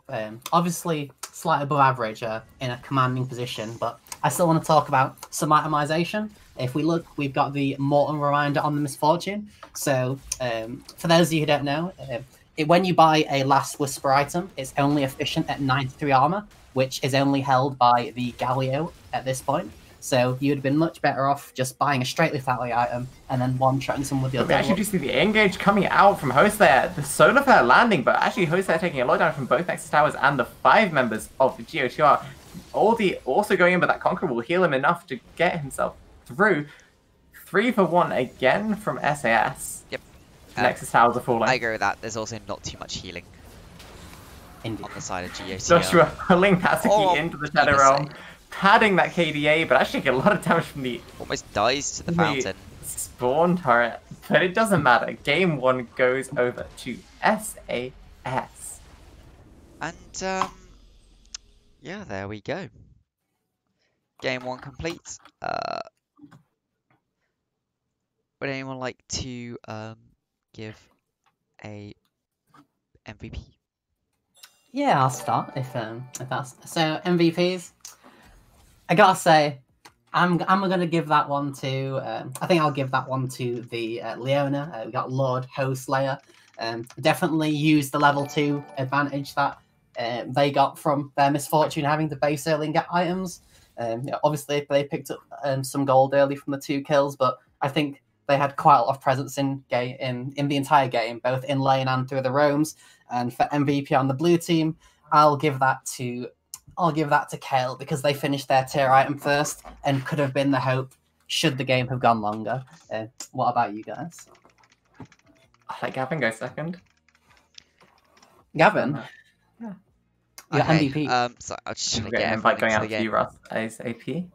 obviously slightly above average in a commanding position, but I still want to talk about some itemization. If we look, we've got the Morton Reminder on the Misfortune. So for those of you who don't know, when you buy a Last Whisper item, it's only efficient at 93 armor, which is only held by the Galio at this point. So you'd have been much better off just buying a straight lethality item and then one-shotting someone with the other. We actually do see the engage coming out from Host there. The Solar Flare landing, but actually Host there taking a lot down from both Nexus Towers and the 5 members of the GOTR. Aldi also going in, but that Conqueror will heal him enough to get himself through. 3 for 1 again from SAS. Yep. Nexus Towers are falling. I agree with that. There's also not too much healing on the side of GOTR. Joshua pulling Pasiki into the Shadow Realm, padding that KDA, but actually get a lot of damage from the... Almost dies to the fountain. Spawn turret, but it doesn't matter. Game 1 goes over to SAS. And, yeah, there we go. Game 1 complete. Would anyone like to give a MVP? Yeah, I'll start if that's so. MVPs, I gotta say, I'm gonna give that one to. I think I'll give that one to the Leona. We got Lord Host Slayer. Definitely used the level 2 advantage that they got from their Misfortune having to base early and get items. Obviously, they picked up some gold early from the 2 kills, but I think they had quite a lot of presence in the entire game, both in lane and through the roams. And for MVP on the blue team, I'll give that to Kale, because they finished their tier item first and could have been the hope should the game have gone longer. What about you guys? I let Gavin go second. Gavin? Yeah. You got MVP. So I'll just try to Get get invite everyone going into out the to you, game. Russ, ASAP.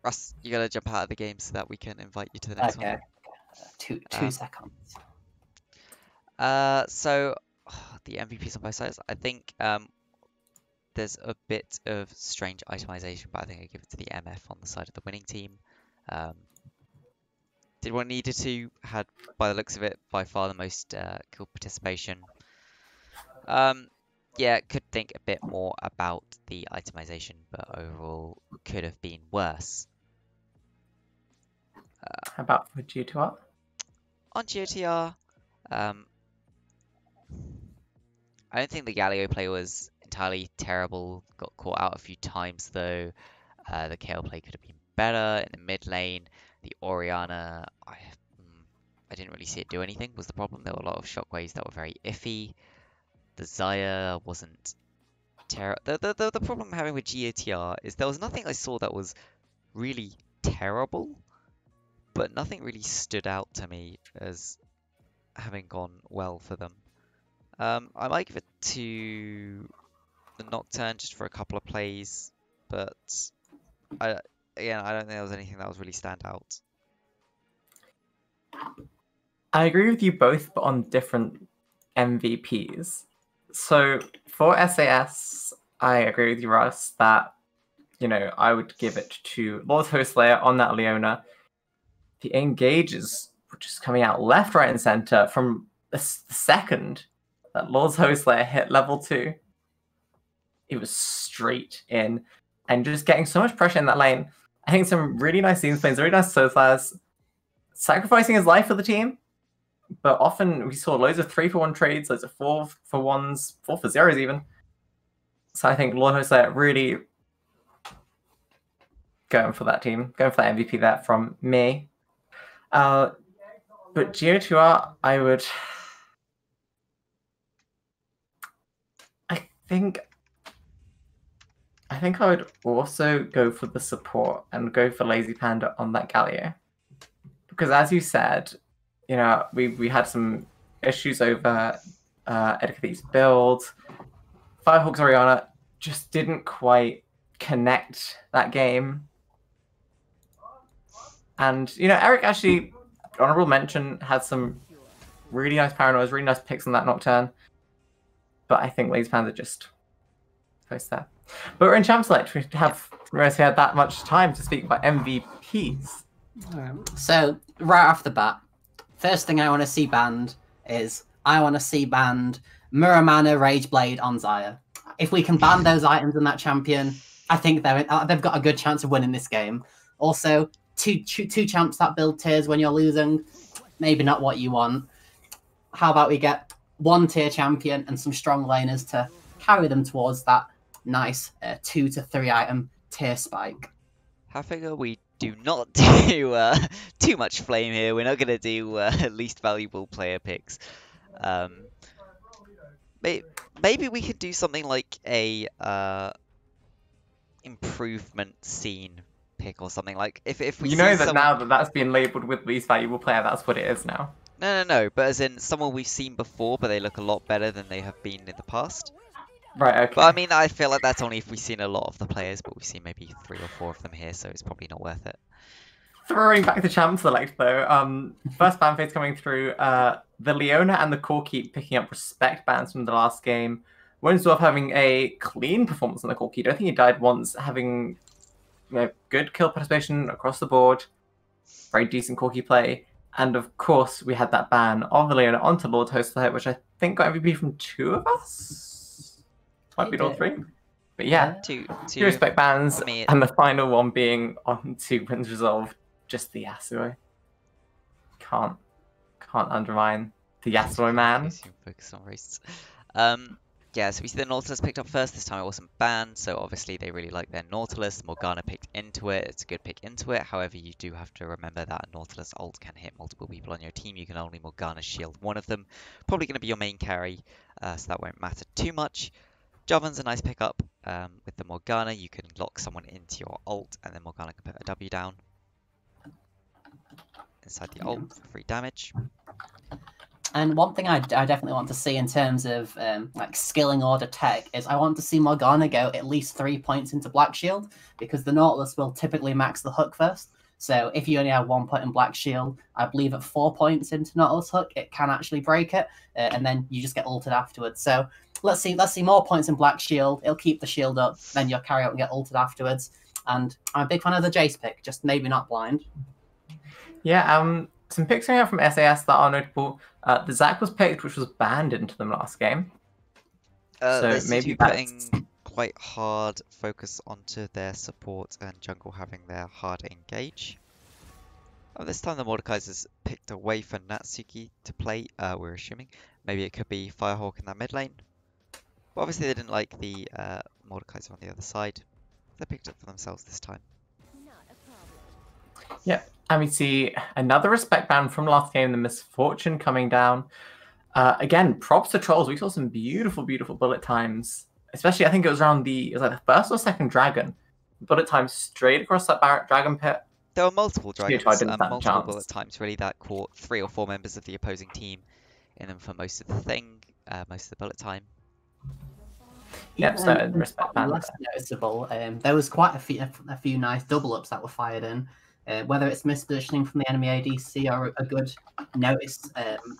Russ, you gotta jump out of the game so that we can invite you to the next one. Two seconds. So the MVPs on both sides. I think there's a bit of strange itemization, but I think I give it to the MF on the side of the winning team. Did what needed to, had by the looks of it by far the most kill participation. Yeah, could think a bit more about the itemization, but overall could have been worse. How about for GTR? On GOTR, I don't think the Galio play was entirely terrible. Got caught out a few times though. The Kayle play could have been better in the mid lane. The Orianna, I didn't really see it do anything, was the problem. There were a lot of shockwaves that were very iffy. The Xayah wasn't terrible. The problem I'm having with GOTR is there was nothing I saw that was really terrible, but nothing really stood out to me as having gone well for them. I might give it to the Nocturne just for a couple of plays, but again, I don't think there was anything that was really stand out. I agree with you both, but on different MVPs. So for SAS, I agree with you, Russ, that, you know, I would give it to Lord Hostlayer on that Leona. The engages were just coming out left, right, and center from the second that Lord's Hostlayer hit level 2. It was straight in and just getting so much pressure in that lane. I think some really nice team plays, really nice solo players, sacrificing his life for the team. But often we saw loads of 3-for-1 trades, loads of 4-for-1s, 4-for-0s even. So I think Lord Hostlayer really going for that team, going for that MVP there from me. But GO2R, I think I would also go for the support and go for Lazy Panda on that Galio. Because as you said, you know, we had some issues over Edgar's build. Firehawk's Orianna just didn't quite connect that game. And, you know, Eric actually, honorable mention, had some really nice paranoias, really nice picks on that Nocturne. But I think Lazy Panda just post there. But we're in Champ Select. We have had that much time to speak about MVPs. So, right off the bat, first thing I want to see banned is I want to see banned Muramana Rage Blade on Xayah. If we can ban those items in that champion, I think they've got a good chance of winning this game. Also, two champs that build tiers when you're losing, maybe not what you want. How about we get 1 tier champion and some strong laners to carry them towards that nice 2 to 3 item tier spike. I figure we do not do too much flame here. We're not going to do least valuable player picks. Maybe we could do something like a improvement scene pick or something. Like if we you know that someone... now that's been labelled with least valuable player, that's what it is now. No. But as in someone we've seen before, but they look a lot better than they have been in the past. Right, okay. But I mean, I feel like that's only if we've seen a lot of the players, but we've seen maybe 3 or 4 of them here, so it's probably not worth it. Throwing back the Champ Select, though, first ban phase coming through, the Leona and the Core keep picking up respect bans from the last game. Winsdorf having a clean performance on the Core key. I don't think he died once, having good kill participation across the board, very decent Core key play. And of course, we had that ban of the Leona onto Lord Hostlayer, which I think got MVP from 2 of us. Might be all 3. But yeah, two respect bans, I mean, and the final one being on to Winds Resolve, just the Yasuo. Can't undermine the Yasuo man. Focus on races. Yeah, so we see the Nautilus picked up first. This time it wasn't banned, so obviously they really like their Nautilus. Morgana picked into it. It's a good pick into it. However, you do have to remember that a Nautilus ult can hit multiple people on your team. You can only Morgana shield one of them. Probably going to be your main carry, so that won't matter too much. Jarvan's a nice pickup. With the Morgana, you can lock someone into your ult, and then Morgana can put a W down inside the ult for free damage. And one thing I definitely want to see in terms of like skilling order tech is I want to see Morgana go at least 3 points into Black Shield, because the Nautilus will typically max the hook first. So if you only have 1 point in Black Shield, I believe at 4 points into Nautilus hook, it can actually break it, and then you just get ulted afterwards. So let's see more points in Black Shield. It'll keep the shield up, then you'll carry out and get ulted afterwards. And I'm a big fan of the Jace pick, just maybe not blind. Yeah, some picks coming out from SAS that are notable. The Zac was picked, which was banned into them last game. So maybe putting quite hard focus onto their support and jungle having their harder engage. This time the Mordekaiser's picked away for Natsuki to play, we're assuming. Maybe it could be Firehawk in that mid lane. But obviously they didn't like the Mordekaiser on the other side. They picked up for themselves this time. Yep, and we see another respect ban from last game, the Misfortune coming down. Again, props to Trolls. We saw some beautiful, beautiful bullet times. Especially, I think it was around the first or second dragon. Bullet times straight across that dragon pit. There were multiple dragons didn't and stand a multiple chance. bullet times really that caught 3 or 4 members of the opposing team in them for most of the thing, most of the bullet time. Yep, so respect ban. Less noticeable. There was quite a few nice double ups that were fired in. Whether it's mispositioning from the enemy ADC or a good notice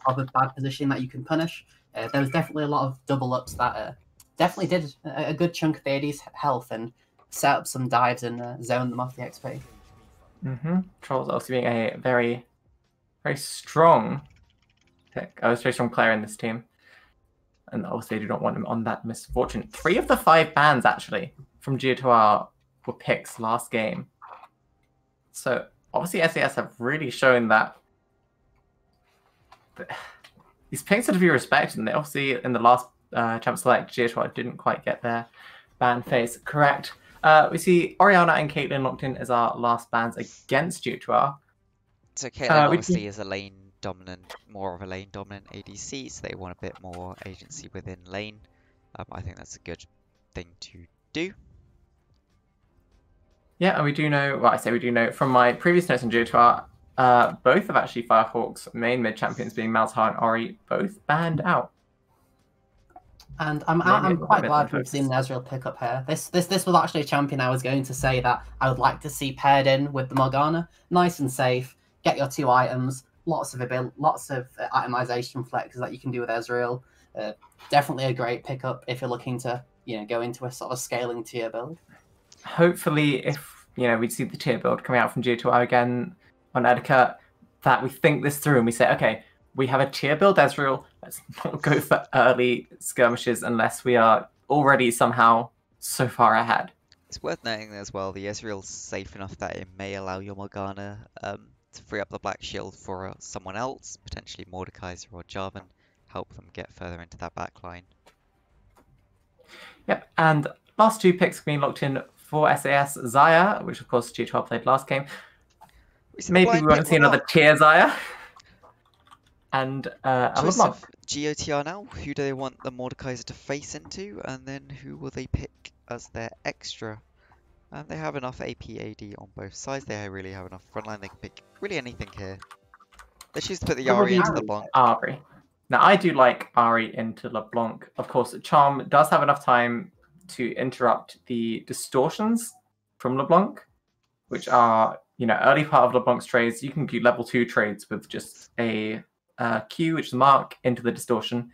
of a bad position that you can punish, there was definitely a lot of double ups that definitely did a good chunk of the AD's health and set up some dives and zoned them off the XP. Trolls also being a very, very strong pick. I was very strong player in this team. And obviously, they do not want him on that Misfortune. 3 of the 5 bans, actually, from Ioriaa were picks last game. So, obviously, SAS have really shown that these picks are to be respected. And they obviously, in the last Champ Select, Ioriaa didn't quite get their ban phase correct. We see Oriana and Caitlyn locked in as our last bans against Ioriaa. So Caitlyn obviously is a lane dominant, more of a lane dominant ADC, so they want a bit more agency within lane. I think that's a good thing to do. Yeah, and we do know, well, I say we do know from my previous notes on Ioriaa, both of actually Firehawk's main mid champions, being Malzahar and Ori, both banned out. And I'm quite glad we've seen Ezreal pick up here. This was actually a champion I was going to say that I would like to see paired in with the Morgana. Nice and safe. Get your 2 items. Lots of itemization flexes that you can do with Ezreal. Definitely a great pickup if you're looking to go into a sort of scaling tier build. Hopefully, if we see the tier build coming out from Ioriaa again on Etiquette, that we think this through and we say, okay, we have a tier build Ezreal. Let's not go for early skirmishes unless we are already somehow so far ahead. It's worth noting as well, the Ezreal's safe enough that it may allow your Morgana to free up the Black Shield for someone else, potentially Mordekaiser or Jarvan, help them get further into that back line. Yep, and last 2 picks being locked in for SAS, Xayah, which of course Ioriaa played last game. Maybe we want to see another tier Xayah. And choice of GOTR now. Who do they want the Mordekaiser to face into, and then who will they pick as their extra? And they have enough AP AD on both sides. They really have enough frontline. They can pick really anything here. They choose to put the Ioriaa into LeBlanc. Ahri. Now I do like Ahri into LeBlanc. Of course, Charm does have enough time to interrupt the distortions from LeBlanc, which are early part of LeBlanc's trades. You can do level 2 trades with just a Q, which is mark, into the distortion,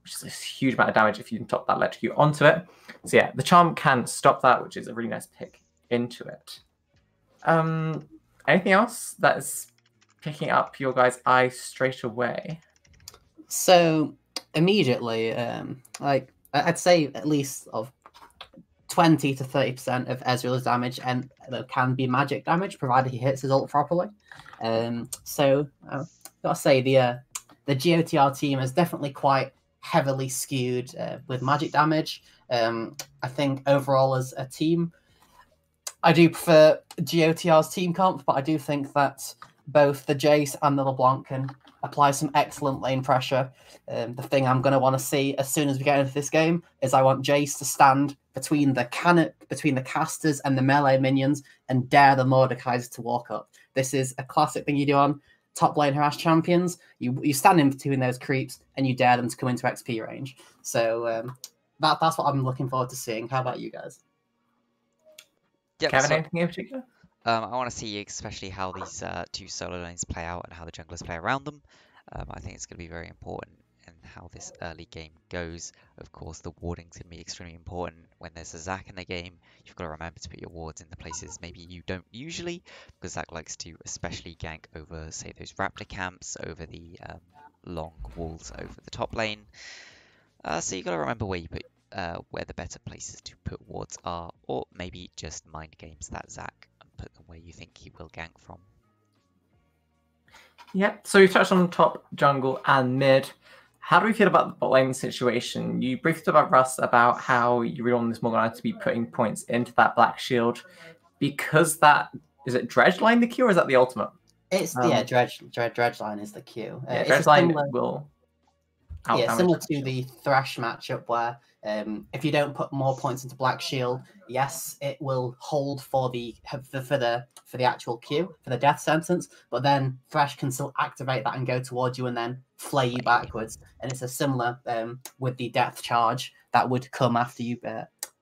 which is a huge amount of damage if you can top that electrocute onto it. So yeah, the charm can stop that, which is a really nice pick into it. Anything else that is picking up your guys' eye straight away? So immediately, I'd say at least of 20 to 30% of Ezreal's damage and can be magic damage, provided he hits his ult properly. So gotta say the GOTR team is definitely quite heavily skewed with magic damage. I think overall as a team, I do prefer GOTR's team comp, but I do think that both the Jace and the LeBlanc can apply some excellent lane pressure. The thing I'm going to want to see as soon as we get into this game is I want Jace to stand between the casters and the melee minions and dare the Mordekaiser to walk up. This is a classic thing you do on top lane harass champions. You stand in between those creeps and you dare them to come into XP range. So that's what I'm looking forward to seeing. How about you guys? Yep, Kevin, anything in particular? I want to see especially how these 2 solo lanes play out and how the junglers play around them. I think it's going to be very important in how this early game goes. Of course, the warding's going to be extremely important. When there's a Zac in the game, you've got to remember to put your wards in the places maybe you don't usually, because Zac likes to especially gank over, say, those raptor camps, over the long walls over the top lane. So you've got to remember where you put where the better places to put wards are, or maybe just mind games that Zac and put them where you think he will gank from. Yeah, so we've touched on top, jungle, and mid. how do we feel about the bot lane situation? You briefed about Russ about how you really want this Morgana to be putting points into that Black Shield because that is it Dredge line the Q or is that the ultimate? It's Dredge line is the Q. Yeah, It's Dredge line will similar to the Thresh matchup where if you don't put more points into Black Shield, yes, it will hold for the actual Q for the death sentence, but then Thresh can still activate that and go towards you and then flay you backwards. And it's a similar with the death charge that would come after you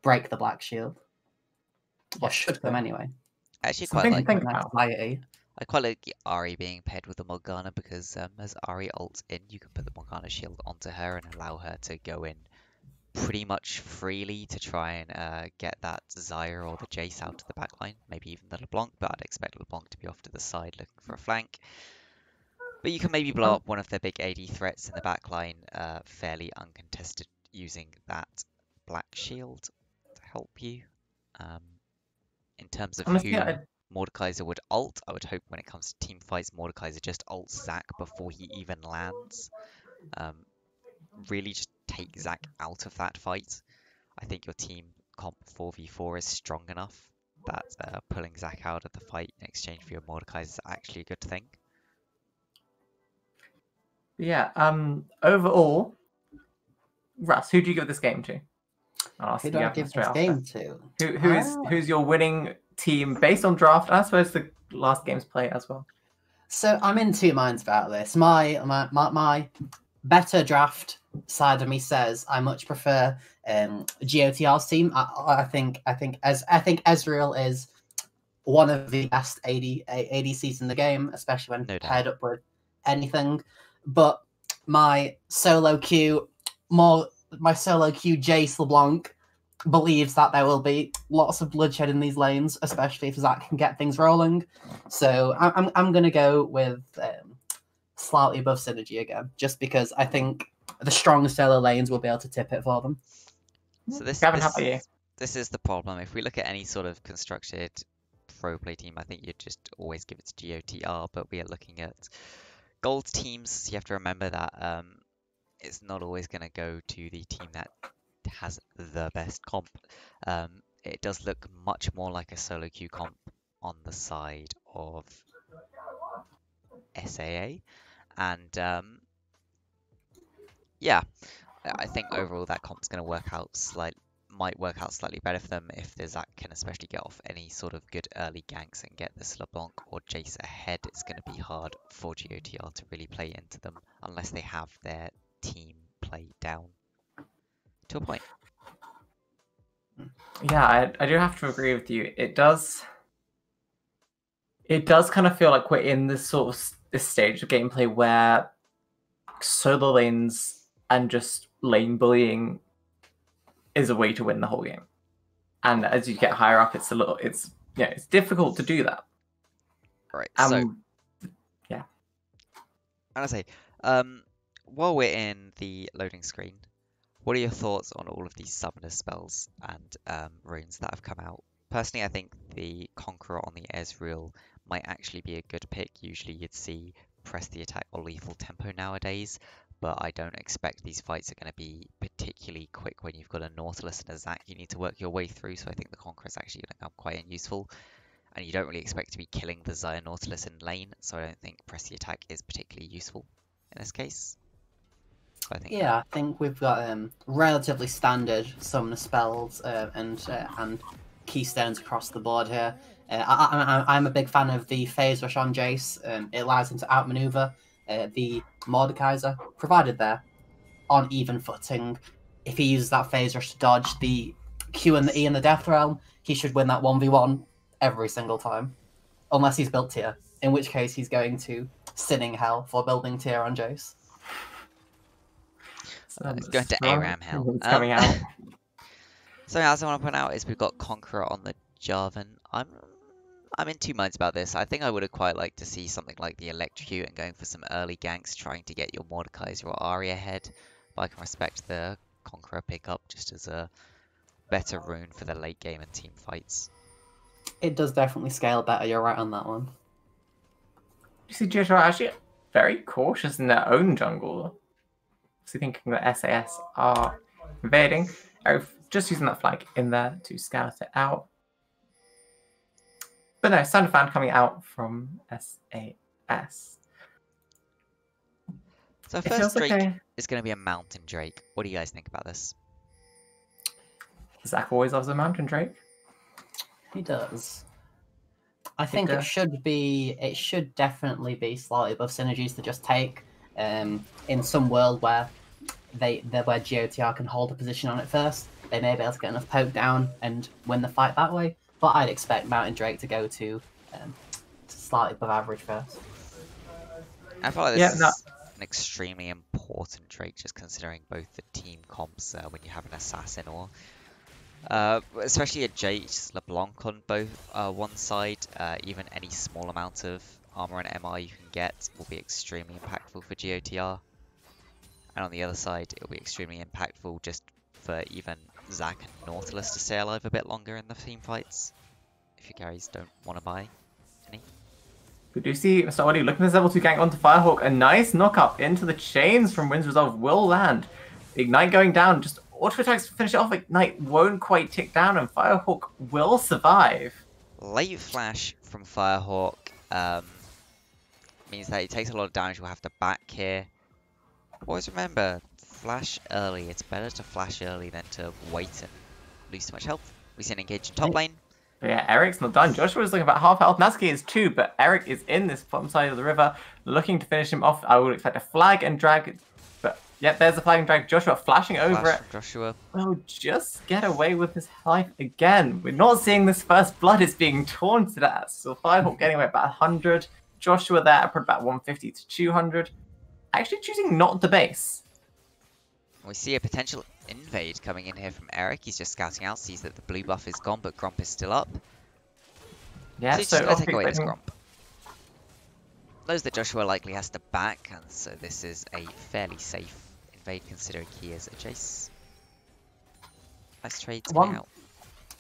break the Black Shield, or should come anyway. I actually quite like anxiety. I quite like Ahri being paired with the Morgana because as Ahri ults in, you can put the Morgana shield onto her and allow her to go in pretty much freely to try and get that Xayah or the Jace out to the backline, maybe even the LeBlanc, but I'd expect LeBlanc to be off to the side looking for a flank. But you can maybe blow up one of their big AD threats in the backline fairly uncontested using that Black Shield to help you. In terms of Honestly, who Mordekaiser would ult, I would hope when it comes to team fights, Mordekaiser just ults Zac before he even lands. Really just take Zac out of that fight. I think your team comp 4v4 is strong enough that pulling Zac out of the fight in exchange for your Mordekaiser is actually a good thing. Yeah, overall, Russ, who do you give this game to? Who do I give this game to? Who's your winning team based on draft? I suppose the last game's play as well. So I'm in two minds about this. My better draft side of me says I much prefer GOTR's team. I think Ezreal is one of the best ADCs in the game, especially when paired up with anything. But my solo queue Jace LeBlanc believes that there will be lots of bloodshed in these lanes, especially if Zac can get things rolling. So I'm going to go with slightly above synergy again, just because I think the strong solo lanes will be able to tip it for them. So this is the problem. If we look at any sort of constructed pro play team, I think you'd just always give it to GOTR, but we are looking at gold teams. So you have to remember that it's not always going to go to the team that has the best comp. It does look much more like a solo queue comp on the side of SAA, and yeah, I think overall that comp's going to might work out slightly better for them if the Zac can especially get off any sort of good early ganks and get this LeBlanc or Jace ahead. It's going to be hard for GOTR to really play into them unless they have their team play down to a point. Yeah, I do have to agree with you. It does kind of feel like we're in this this stage of gameplay where solo lanes and just lane bullying is a way to win the whole game. And as you get higher up, it's difficult to do that. Right. So yeah. And I say, while we're in the loading screen, what are your thoughts on all of these summoner spells and runes that have come out? Personally, I think the Conqueror on the Ezreal might actually be a good pick. Usually you'd see press the attack or lethal tempo nowadays, but I don't expect these fights are going to be particularly quick when you've got a Nautilus and a Zac you need to work your way through, so I think the Conqueror is actually going to become quite unuseful. And you don't really expect to be killing the Xayah Nautilus in lane, so I don't think press the attack is particularly useful in this case. So I think we've got relatively standard summoner spells and keystones across the board here. I'm a big fan of the Phase Rush on Jace. It allows him to outmaneuver the Mordekaiser, provided they're on even footing. If he uses that Phase Rush to dodge the Q and the E in the Death Realm, he should win that 1v1 every single time. Unless he's built tier, in which case he's going to sinning hell for building tier on Jace. It's going to ARAM hell. Coming out. Something else I want to point out is we've got Conqueror on the Jarvan. I'm in two minds about this. I think I would have quite liked to see something like the Electrocute and going for some early ganks, trying to get your Mordekaiser or Ahri ahead. But I can respect the Conqueror pickup just as a better rune for the late game and team fights. It does definitely scale better. You're right on that one. You see, GOTR are actually very cautious in their own jungle. obviously thinking that SAS are invading. Eric just using that flag in there to scout it out. But no, Sound of Fan coming out from SAS. So first Drake is going to be a Mountain Drake. What do you guys think about this? Zach always loves a Mountain Drake. He does. I think it should definitely be slightly above synergies to just take in some world where where GOTR can hold a position on it first. They may be able to get enough poke down and win the fight that way. But I'd expect Mountain Drake to go to slightly above average first. I feel like this is an extremely important Drake, just considering both the team comps when you have an assassin or especially a Jace LeBlanc on both one side. Even any small amount of armor and MR you can get will be extremely impactful for GOTR. And on the other side, it'll be extremely impactful just for even Zac and Nautilus to stay alive a bit longer in the team fights, if your carries don't want to buy any. We do see Mr. Already looking this level 2 gank onto Firehawk. A nice knock-up into the chains from Wind's Resolve will land. Ignite going down, just auto attacks to finish it off. Ignite won't quite tick down, and Firehawk will survive. Late flash from Firehawk means that he takes a lot of damage. We'll have to back here. Always remember, flash early. It's better to flash early than to wait and lose too much health. We see an engage in top lane. Yeah, Eric's not done. Joshua's looking about half health. Natsuki is too, but Eric is in this bottom side of the river, looking to finish him off. I would expect a flag and drag, but yep, there's a flag and drag. Joshua flashing over it. Joshua will just get away with his life again. We're not seeing this first blood is being taunted at us. So Firehawk getting away about 100. Joshua there at about 150 to 200. Actually choosing not to base. We see a potential invade coming in here from Eric. He's just scouting out, sees that the blue buff is gone, but Gromp is still up. Yeah, so he's just going to take away this Gromp. Knows that Joshua likely has to back, and so this is a fairly safe invade considering he is a Jace. Nice trade to out.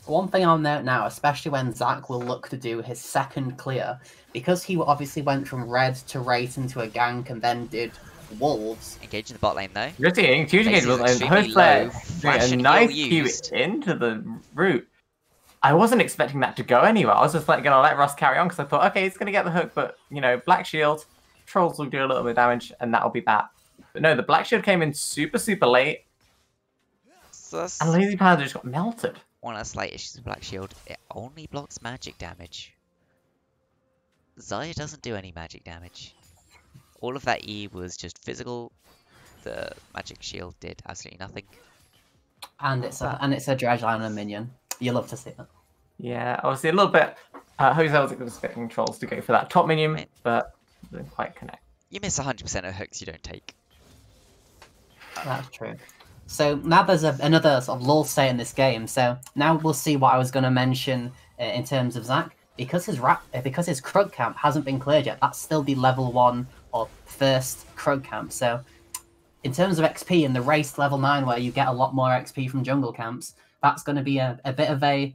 One thing I'll note now, especially when Zac will look to do his second clear, because he obviously went from red to Wraith into a gank and then did Wolves. Engage in the bot lane though. You're seeing huge engagement. Host player doing a nice Q into the root. I wasn't expecting that to go anywhere. I was just like going to let Russ carry on because I thought, okay, he's going to get the hook, but you know, Black Shield, Trolls will do a little bit of damage, and that'll be that. But no, the Black Shield came in super late, so and Lazy Panda just got melted. One of the slight issues with Black Shield, it only blocks magic damage. Xayah doesn't do any magic damage. All of that E was just physical. The magic shield did absolutely nothing. And it's a dredge line and a minion. You love to see that. Yeah, obviously a little bit. Jose was expecting Trolls to go for that top minion, but didn't quite connect. You miss 100% of hooks you don't take. That's true. So now there's another sort of lull state in this game. So now we'll see what I was going to mention in terms of Zac. Because his Krug camp hasn't been cleared yet, that's still the level 1 or first Krug camp. So in terms of XP in the race level 9, where you get a lot more XP from jungle camps, that's going to be a bit of a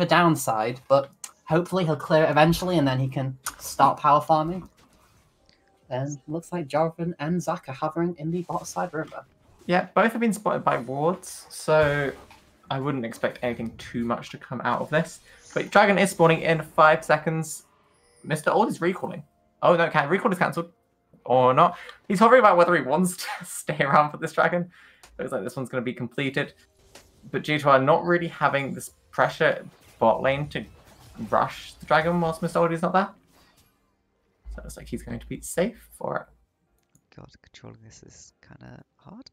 downside. But hopefully he'll clear it eventually, and then he can start power farming. And looks like Jarvan and Zac are hovering in the bot side river. Yeah, both have been spotted by wards, so I wouldn't expect anything too much to come out of this. But Dragon is spawning in 5 seconds. Mr. Old is recalling. Oh no, recall is cancelled. Or not. He's hovering about whether he wants to stay around for this Dragon. Looks like this one's going to be completed. But GTR not really having this pressure bot lane to rush the Dragon whilst Mr. Old is not there. So it looks like he's going to be safe for it. God, controlling this is kind of hard.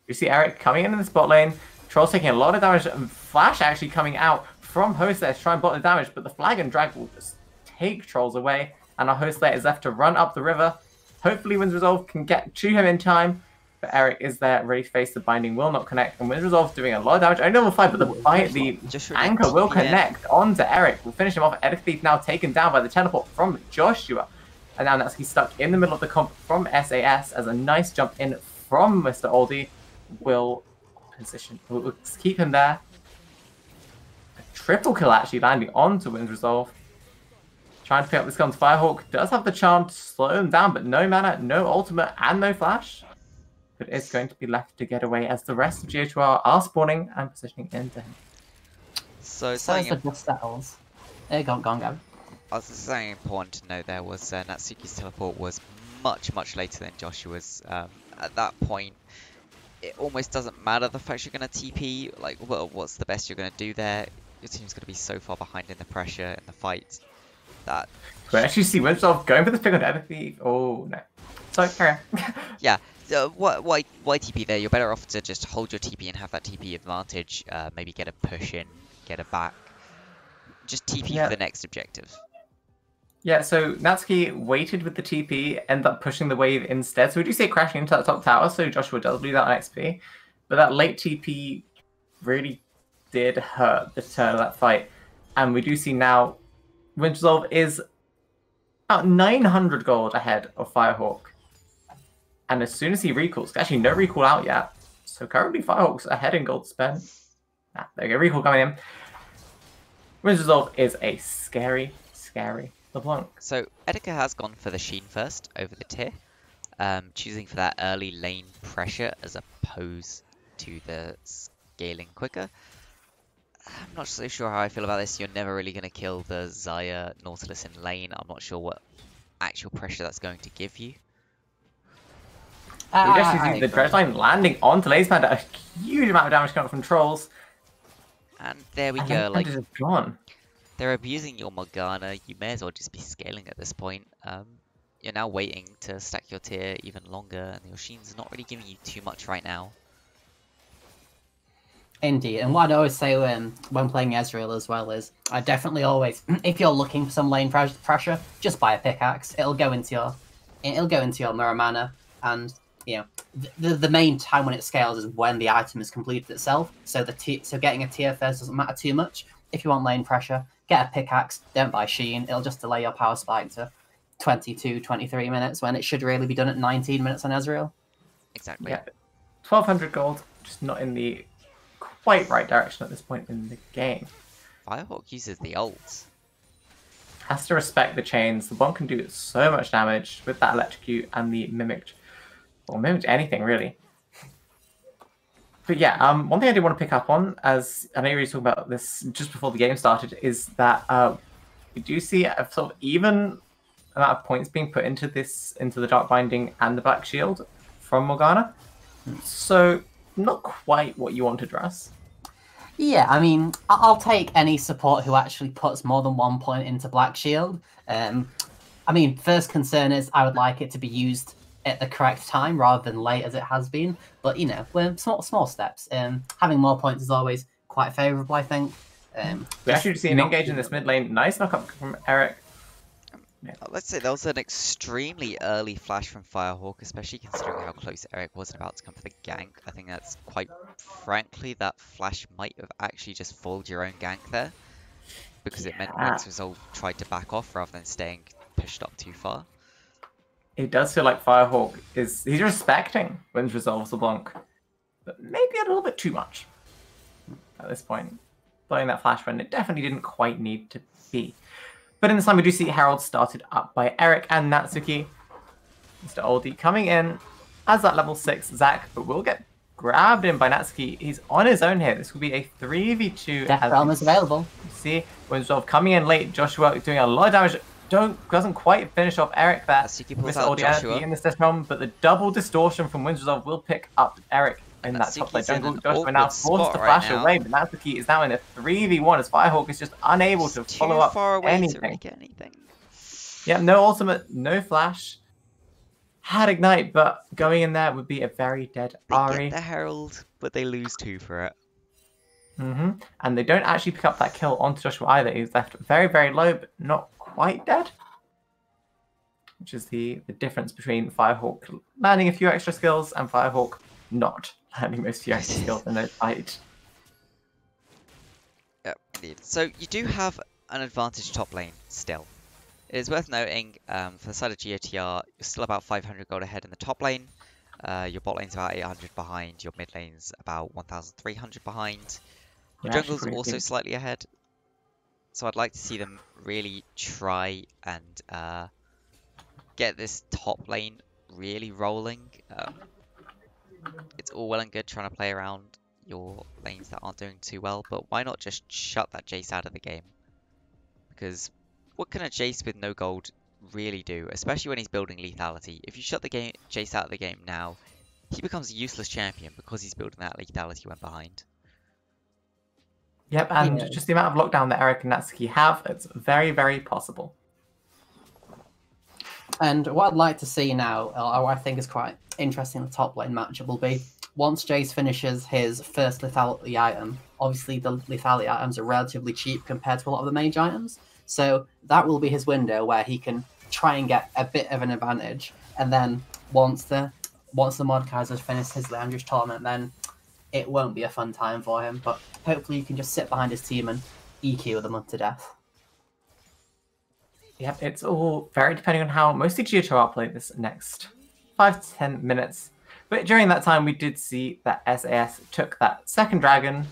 You see Eric coming in this bot lane. Troll's taking a lot of damage, and Flash actually coming out from Host there to try and block the damage, but the flag and drag will just take Trolls away, and our Host there is left to run up the river. Hopefully Wind's Resolve can get to him in time, but Eric is there ready to face. The binding will not connect, and Wind's Resolve doing a lot of damage. Only level 5, but the anchor will connect onto Eric. We'll finish him off. Edith now taken down by the teleport from Joshua, and now he's stuck in the middle of the comp from SAS as a nice jump in from Mr. Oldie will position. We'll keep him there. A triple kill actually landing onto Wind's Resolve. trying to pick up this gun. Firehawk does have the charm to slow him down, but no mana, no ultimate, and no flash. But it's going to be left to get away as the rest of GH2R are spawning and positioning into him. So So as the dust settles. Go on, Gavin. I was saying important to note there was Natsuki's teleport was much later than Joshua's. At that point, it almost doesn't matter the fact you're going to TP. Like, what's the best you're going to do there? Your team's going to be so far behind in the pressure in the fight that. We actually see Windsor going for this pick on empathy. Oh no! Sorry, carry on. Yeah. Why TP there? You're better off to just hold your TP and have that TP advantage. Maybe get a push in, get a back. Just TP for the next objective. Yeah, so Natsuki waited with the TP, ended up pushing the wave instead. So we do see it crashing into that top tower, so Joshua does do that on XP. But that late TP really did hurt the turn of that fight. And we do see now Wind Resolve is about 900 gold ahead of Firehawk. And as soon as he recalls, actually no recall out yet. So currently Firehawk's ahead in gold spend. There we go, recall coming in. Wind Resolve is a scary LeBlanc. So Edeka has gone for the Sheen first over the Tear, choosing for that early lane pressure as opposed to the scaling quicker. I'm not so sure how I feel about this. You're never really going to kill the Xayah Nautilus in lane. I'm not sure what actual pressure that's going to give you. We actually see the dredge line landing onto Laceman, a huge amount of damage coming from trolls. And there we go. Like, gone. They're abusing your Morgana. You may as well just be scaling at this point. You're now waiting to stack your tier even longer, and your Sheen's not really giving you too much right now. Indeed, and what I always say when playing Ezreal as well is, I definitely always, if you're looking for some lane pressure, just buy a pickaxe. It'll go into your mirror mana, and you know the main time when it scales is when the item is completed itself. So getting a tier first doesn't matter too much. If you want lane pressure, get a pickaxe. Don't buy Sheen. It'll just delay your power spike to 22, 23 minutes when it should really be done at 19 minutes on Ezreal. Exactly. Yeah, 1200 gold, just not in the quite right direction at this point in the game. Firehawk uses the ult. Has to respect the chains. The bomb can do so much damage with that electrocute and the mimic, or mimic anything really. But yeah, one thing I did want to pick up on, as I know you were talking about this just before the game started, is that we do see a sort of even amount of points being put into the Dark Binding and the Black Shield from Morgana. So not quite what you wanted, Russ. Yeah, I mean, I'll take any support who actually puts more than 1 point into Black Shield. I mean, first concern is I would like it to be used at the correct time rather than late as it has been. But, you know, we're small steps. Having more points is always quite favourable, I think. We actually see an engage in this mid lane. Nice knock up from Eric. Yeah. Let's say that was an extremely early flash from Firehawk, especially considering how close Eric wasn't about to come for the gank. I think that's quite frankly, that flash might have actually just foiled your own gank there, because it meant Max Resolve tried to back off rather than staying pushed up too far. It does feel like Firehawk he's respecting Wind Resolve's LeBlanc, but maybe a little bit too much at this point. Blowing that flash when it definitely didn't quite need to be. But in this time, we do see Herald started up by Eric and Natsuki. Mr. Oldie coming in as that level 6 Zac, but will get grabbed in by Natsuki. He's on his own here. This will be a 3v2. Death Realm is available. You see, Wind Resolve coming in late. Joshua doing a lot of damage. Doesn't quite finish off Eric there. Natsuki pulls out Joshua in this Death Realm, but the double distortion from Wind Resolve will pick up Eric in that top lane jungle. Joshua now forced to flash away, but Natsuki is now in a 3v1 as Firehawk is just unable to follow up anything. Yeah, no ultimate, no flash. Had Ignite, but going in there would be a very dead Ahri. They get the Herald, but they lose 2 for it. And they don't actually pick up that kill onto Joshua either. He's left very, very low, but not quite dead. Which is the difference between Firehawk landing a few extra skills and Firehawk not landing most few extra skills in a fight. Yep, indeed. So you do have an advantage top lane still. It is worth noting, for the side of GOTR, you're still about 500 gold ahead in the top lane. Your bot lane's about 800 behind. Your mid lane's about 1,300 behind. Your jungles are also slightly ahead. So I'd like to see them really try and get this top lane really rolling. It's all well and good trying to play around your lanes that aren't doing too well, but why not just shut that Jace out of the game? Because what can a Jace with no gold really do, especially when he's building lethality? If you shut the Jace out of the game now, he becomes a useless champion because he's building that lethality when behind. Yep, and just the amount of lockdown that Eric and Natsuki have, it's very, very possible. And what I'd like to see now, or I think is quite interesting in the top lane matchup, will be once Jace finishes his first lethality item. Obviously, the lethality items are relatively cheap compared to a lot of the mage items, so that will be his window where he can try and get a bit of an advantage. And then once the Mordekaiser's finished his Leandrish tournament, then it won't be a fun time for him. But hopefully, you can just sit behind his team and EQ them to death. Yep, it's all very depending on how mostly Ioriaa play this next 5 to 10 minutes. But during that time, we did see that SAS took that second dragon.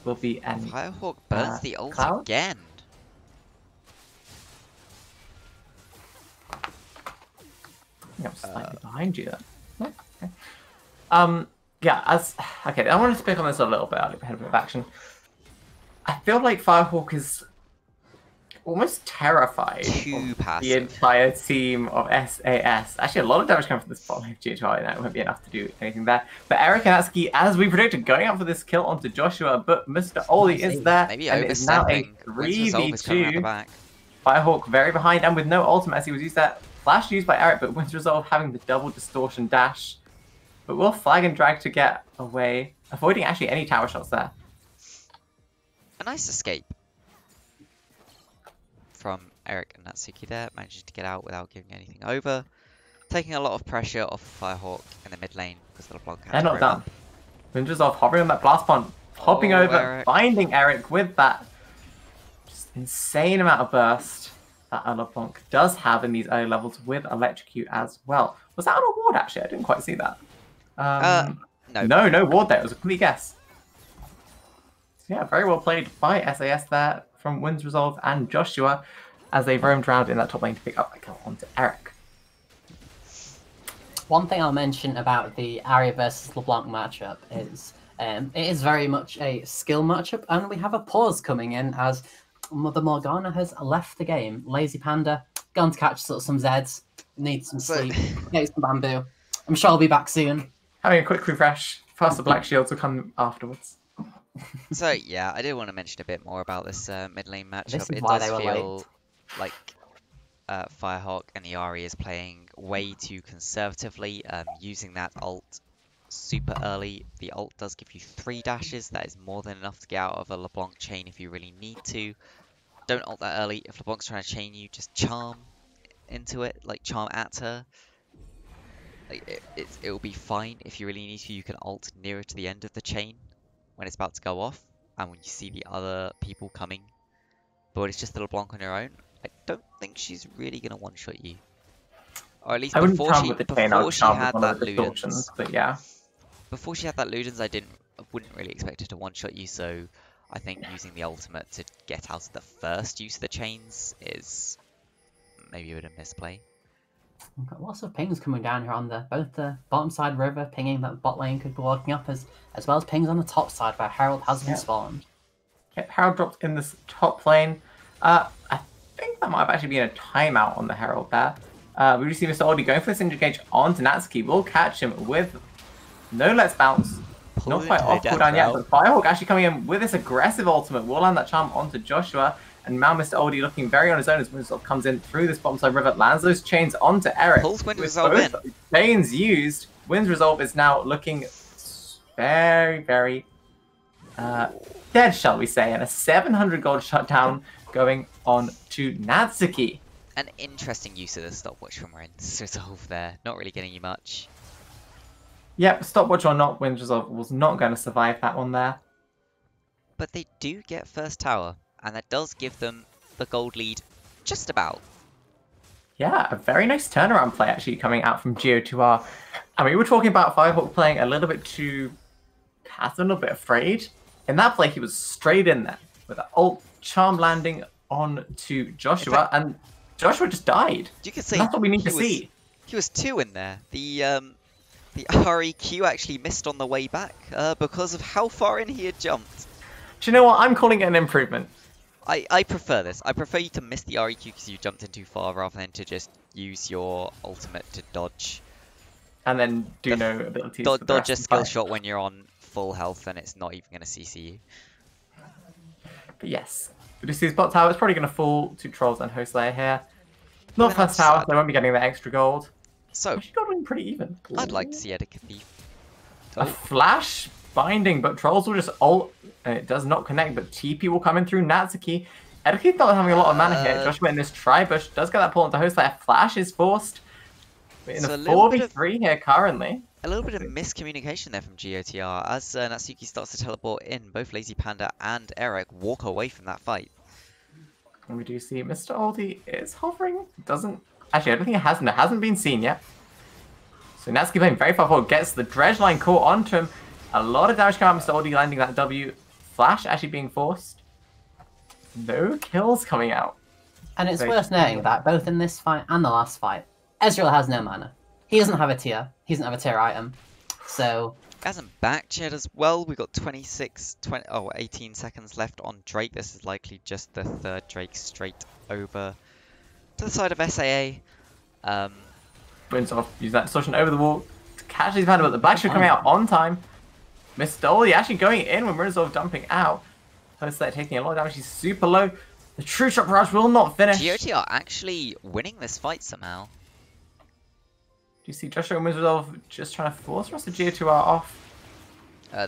Will be an Firehawk burns the ult Cloud? again. I'm slightly behind you there. Yeah, okay. Yeah, okay, I want to speak on this a little bit ahead of action. I feel like Firehawk is almost terrified Too of passive. the entire team of SAS. Actually, a lot of damage coming from this bot lane of Ioriaa, and it won't be enough to do anything there. But Eric and Natsuki, as we predicted, going up for this kill onto Joshua, but Mr. Oli is there, Maybe and it is now a overstepping. Wind's Resolve is coming out the 3v2. back. Firehawk very behind, and with no ultimate, as he was used that flash used by Eric, but Wind's Resolve having the double distortion dash. But will flag and drag to get away, avoiding actually any tower shots there. A nice escape from Eric and Natsuki there, managing to get out without giving anything over. Taking a lot of pressure off Firehawk in the mid lane because the LeBlanc had They're to not roam done. up. Wind's Resolve hovering on that blast pond, hopping over, Eric. binding Eric with that just insane amount of burst that a LeBlanc does have in these early levels with Electrocute as well. Was that on a ward actually? I didn't quite see that. No. No ward there. It was a complete guess. So yeah, very well played by SAS there from Wind's Resolve and Joshua as they roamed around in that top lane to pick up a kill onto Eric. One thing I'll mention about the Ioriaa versus LeBlanc matchup is it is very much a skill matchup, and we have a pause coming in as Mother Morgana has left the game. Lazy Panda, gone to catch some Zeds, needs some sleep, get some bamboo. I'm sure I'll be back soon. Having a quick refresh, past the Black Shields will come afterwards. So yeah, I do want to mention a bit more about this mid lane matchup. This is It why does they were feel like Firehawk and Ioriaa is playing way too conservatively, using that ult super early. The ult does give you 3 dashes. That is more than enough to get out of a LeBlanc chain if you really need to. Don't ult that early. If LeBlanc's trying to chain you, just charm into it, like charm at her. Like it will be fine. If you really need to, you can ult nearer to the end of the chain when it's about to go off, and when you see the other people coming. But when it's just the LeBlanc on your own, I don't think she's really gonna one-shot you. Or at least before she had that Ludens. But yeah. Before she had that Ludens, I wouldn't really expect her to one-shot you, so I think using the ultimate to get out of the first use of the chains is maybe a bit of misplay. We've got lots of pings coming down here on both the bottom side river, pinging that bot lane could be walking up, as well as pings on the top side where Herald has been spawned. Okay, Herald dropped in this top lane. I think that might have actually been a timeout on the Herald there. We just see Mr. Oldie going for this engage onto Natsuki. We'll catch him with no Let's Bounce. Not quite off cooldown yet, but Firehawk actually coming in with this aggressive ultimate. We'll land that charm onto Joshua. And now Mr. Oldie looking very on his own as Wind Resolve comes in through this bottom side river, lands those chains onto Eric. Pulls Wind Resolve in. Chains used. Wind Resolve is now looking very, very dead, shall we say. And a 700 gold shutdown going on to Natsuki. An interesting use of the stopwatch from Wind's Resolve there. Not really getting you much. Yep, stopwatch or not, Wind Resolve was not going to survive that one there. But they do get first tower. And that does give them the gold lead, just about. Yeah, a very nice turnaround play actually coming out from Geo2R. I mean, we were talking about Firehawk playing a little bit too passive, a little bit afraid. In that play, he was straight in there with an ult, charm landing on to Joshua, and Joshua just died. You could say That's what we need to see. He was 2 in there. The REQ actually missed on the way back because of how far in he had jumped. Do you know what? I'm calling it an improvement. I prefer this. I prefer you to miss the REQ because you jumped in too far rather than to just use your ultimate to dodge. And then do no abilities. Dodge a skill shot when you're on full health and it's not even going to CC you. But yes, Odysseus bot tower is probably going to fall to Trolls and Host Layer here. Not first tower, they won't be getting the extra gold. So, she got pretty even. I'd like to see Edeka Thief. A flash binding, but Trolls will just ult, and it does not connect, but TP will come in through Natsuki. Edeka's not having a lot of mana here. Joshua in this Tribush does get that pull into Host Layer. Flash is forced. In a 4v3 here currently. A little bit of miscommunication there from GOTR. As Natsuki starts to teleport in, both Lazy Panda and Eric walk away from that fight. And we do see Mr. Oldie is hovering. Doesn't... Actually, I don't think it hasn't. It hasn't been seen yet. So Natsuki playing very far forward. Gets the dredge line caught onto him. A lot of damage coming out. Mr. Oldie landing that W. Flash actually being forced. No kills coming out. And it's worth noting that both in this fight and the last fight, Ezreal has no mana. He doesn't have a tier. He doesn't have a tier item. So... Hasn't backed yet as well. We've got 18 seconds left on Drake. This is likely just the 3rd Drake straight over to the side of SAA. Wins off, use that distortion over the wall to catch his panda, but the Black Shield coming out on time. Mr. Oldie actually going in when Rizov dumping out. Host Layer taking a lot of damage. He's super low. The True Shot Barrage will not finish. GOT are actually winning this fight somehow. Do you see Joshua and Resolve just trying to force the rest of GO2R off?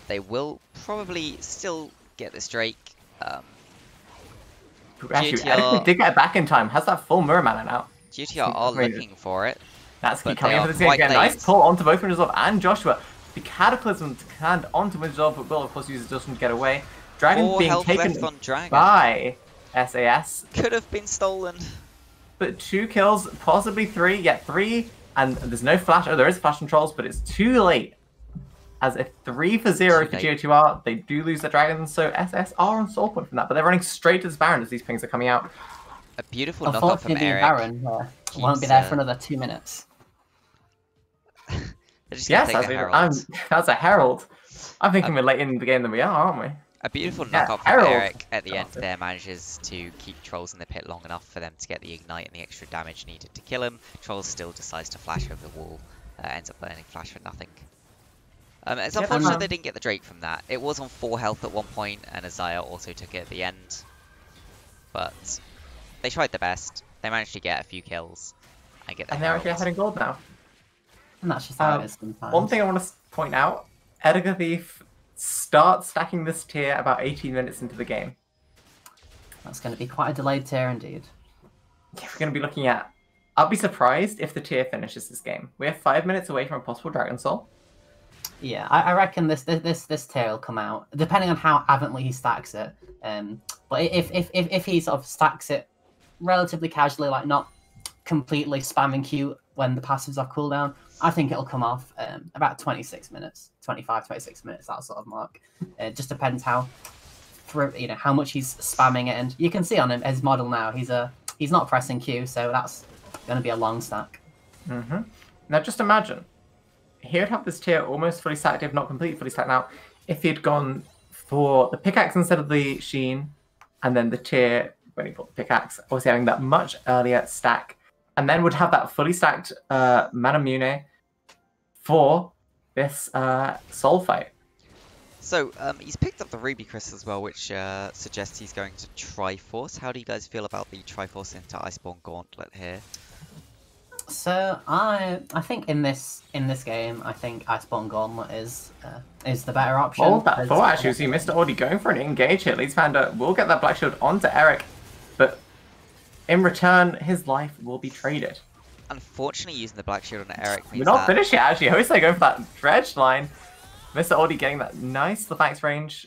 They will probably still get this Drake. Actually, Edeka did get it back in time. Has that full mirror mana now. GTR are looking for it. That's coming in for this game again. Nice pull onto both Resolve and Joshua. The Cataclysm to hand onto Resolve, but will of course use it doesn't get away. Dragon being taken by SAS. Could have been stolen. But 2 kills, possibly 3. Yeah, 3. And there's no flash. Oh, there is flash on Trolls, but it's too late. As a 3 for 0 for GO2R, they do lose their dragons, so SS are on soul point from that. But they're running straight to this Baron as these pings are coming out. A beautiful knockout from Eric. Baron won't be there for another 2 minutes. Yes, that's a Herald. I'm thinking we're late in the game than we are, aren't we? A beautiful knockout from Eric at the end there manages to keep Trolls in the pit long enough for them to get the ignite and the extra damage needed to kill him. Trolls still decides to flash over the wall, ends up learning flash for nothing. It's unfortunate they didn't get the Drake from that. It was on 4 health at one point, and Azaya also took it at the end. But they tried their best. They managed to get a few kills and get. And they're actually ahead in gold now. And that's just how it is sometimes. One thing I want to point out: Edeka Thief starts stacking this tier about 18 minutes into the game. That's going to be quite a delayed tier indeed. Yeah, we're going to be looking at... I'll be surprised if the tier finishes this game. We're 5 minutes away from a possible Dragon Soul. Yeah, I reckon this tier will come out, depending on how avantly he stacks it. But if he sort of stacks it relatively casually, like not completely spamming Q when the passives are cooldown, I think it'll come off about 26 minutes, 25, 26 minutes, that sort of mark. It just depends how much he's spamming it, and you can see on his model now, he's not pressing Q, so that's going to be a long stack. Now just imagine, he would have this tier almost fully stacked, if not completely fully stacked now, if he'd gone for the pickaxe instead of the Sheen, and then the tier when he bought the pickaxe, obviously having that much earlier stack, and then would have that fully stacked Manamune for this soul fight. So he's picked up the Ruby Crystal as well, which suggests he's going to Triforce. How do you guys feel about the Triforce into Iceborne Gauntlet here? So I think in this game, I think Iceborne Gauntlet is the better option. Hold that thought, actually. See Mr. Audi going for an engage here. Leeds Panda will get that Black Shield onto Eric, but in return, his life will be traded. Unfortunately, using the Black Shield on Eric means we're not finished yet, actually. Jose going for that dredge line. Mr. Audi getting that nice Lefax range.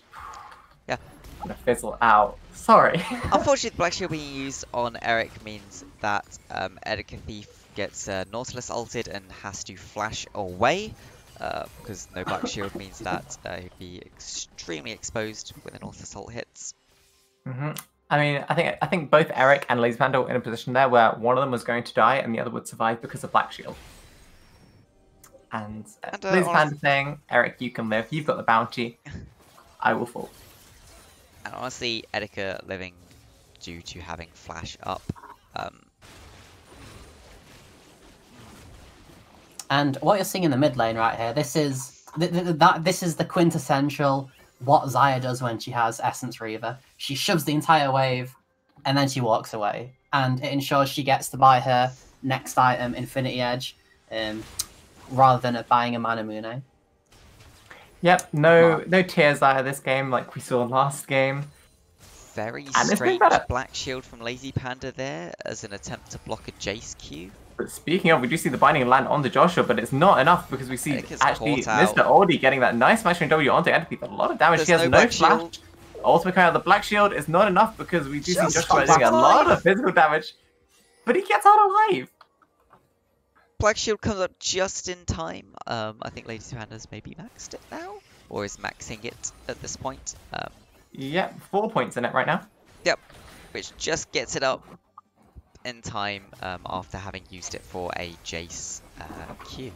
Yeah. Gonna fizzle out. Sorry. Unfortunately, the Black Shield being used on Eric means that Edeka Thief gets Nautilus ulted and has to flash away, because no Black Shield means that he'd be extremely exposed when the Nautilus ult hits. I mean, I think both Eric and Lazy Panda were in a position there where one of them was going to die and the other would survive because of Black Shield. And Lazy Panda saying, Eric, you can live. You've got the bounty. I will fall. And honestly, Edeka living due to having Flash up. And what you're seeing in the mid lane right here, this is the quintessential what Xayah does when she has Essence Reaver. She shoves the entire wave, and then she walks away. And it ensures she gets to buy her next item, Infinity Edge, rather than buying a Manamune. Yep, no tier Xayah this game like we saw last game. Very strange Black Shield from Lazy Panda there as an attempt to block a Jace Q. But speaking of, we do see the binding land on the Joshua, but it's not enough because we see actually Mr. Aldi getting that nice smashing W onto Entity. A lot of damage. He has no flash. Ultimate coming out of the Black Shield is not enough because we do see Joshua doing a lot of physical damage. But he gets out alive. Black Shield comes up just in time. I think Lazy Panda's maybe maxed it now, or is maxing it at this point. Yep, 4 points in it right now. Yep, which just gets it up in time after having used it for a Jace Q.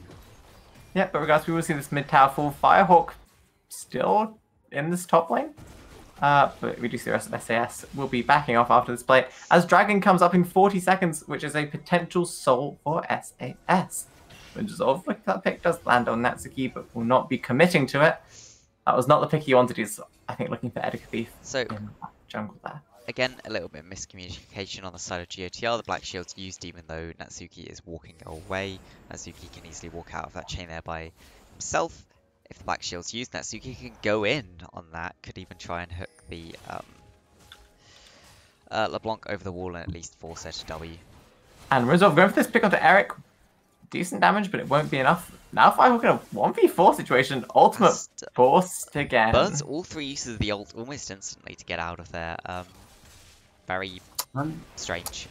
Yeah, but regardless, we will see this mid tower full. Firehawk still in this top lane. But we do see the rest of SAS will be backing off after this play as Dragon comes up in 40 seconds, which is a potential soul for SAS. Resolve with that pick does land on Natsuki, but will not be committing to it. That was not the pick he wanted. He's, I think, looking for Edeka Thief in jungle there. Again, a little bit of miscommunication on the side of GOTR. The Black Shield's used even though Natsuki is walking away. Natsuki can easily walk out of that chain there by himself. If the Black Shield's used, Natsuki can go in on that. Could even try and hook the LeBlanc over the wall and at least force her to W. And Resolve going for this pick onto Eric. Decent damage, but it won't be enough. Now Firehawk in a 1v4 situation. Ultimate forced again. Burns all 3 uses of the ult almost instantly to get out of there. Very strange.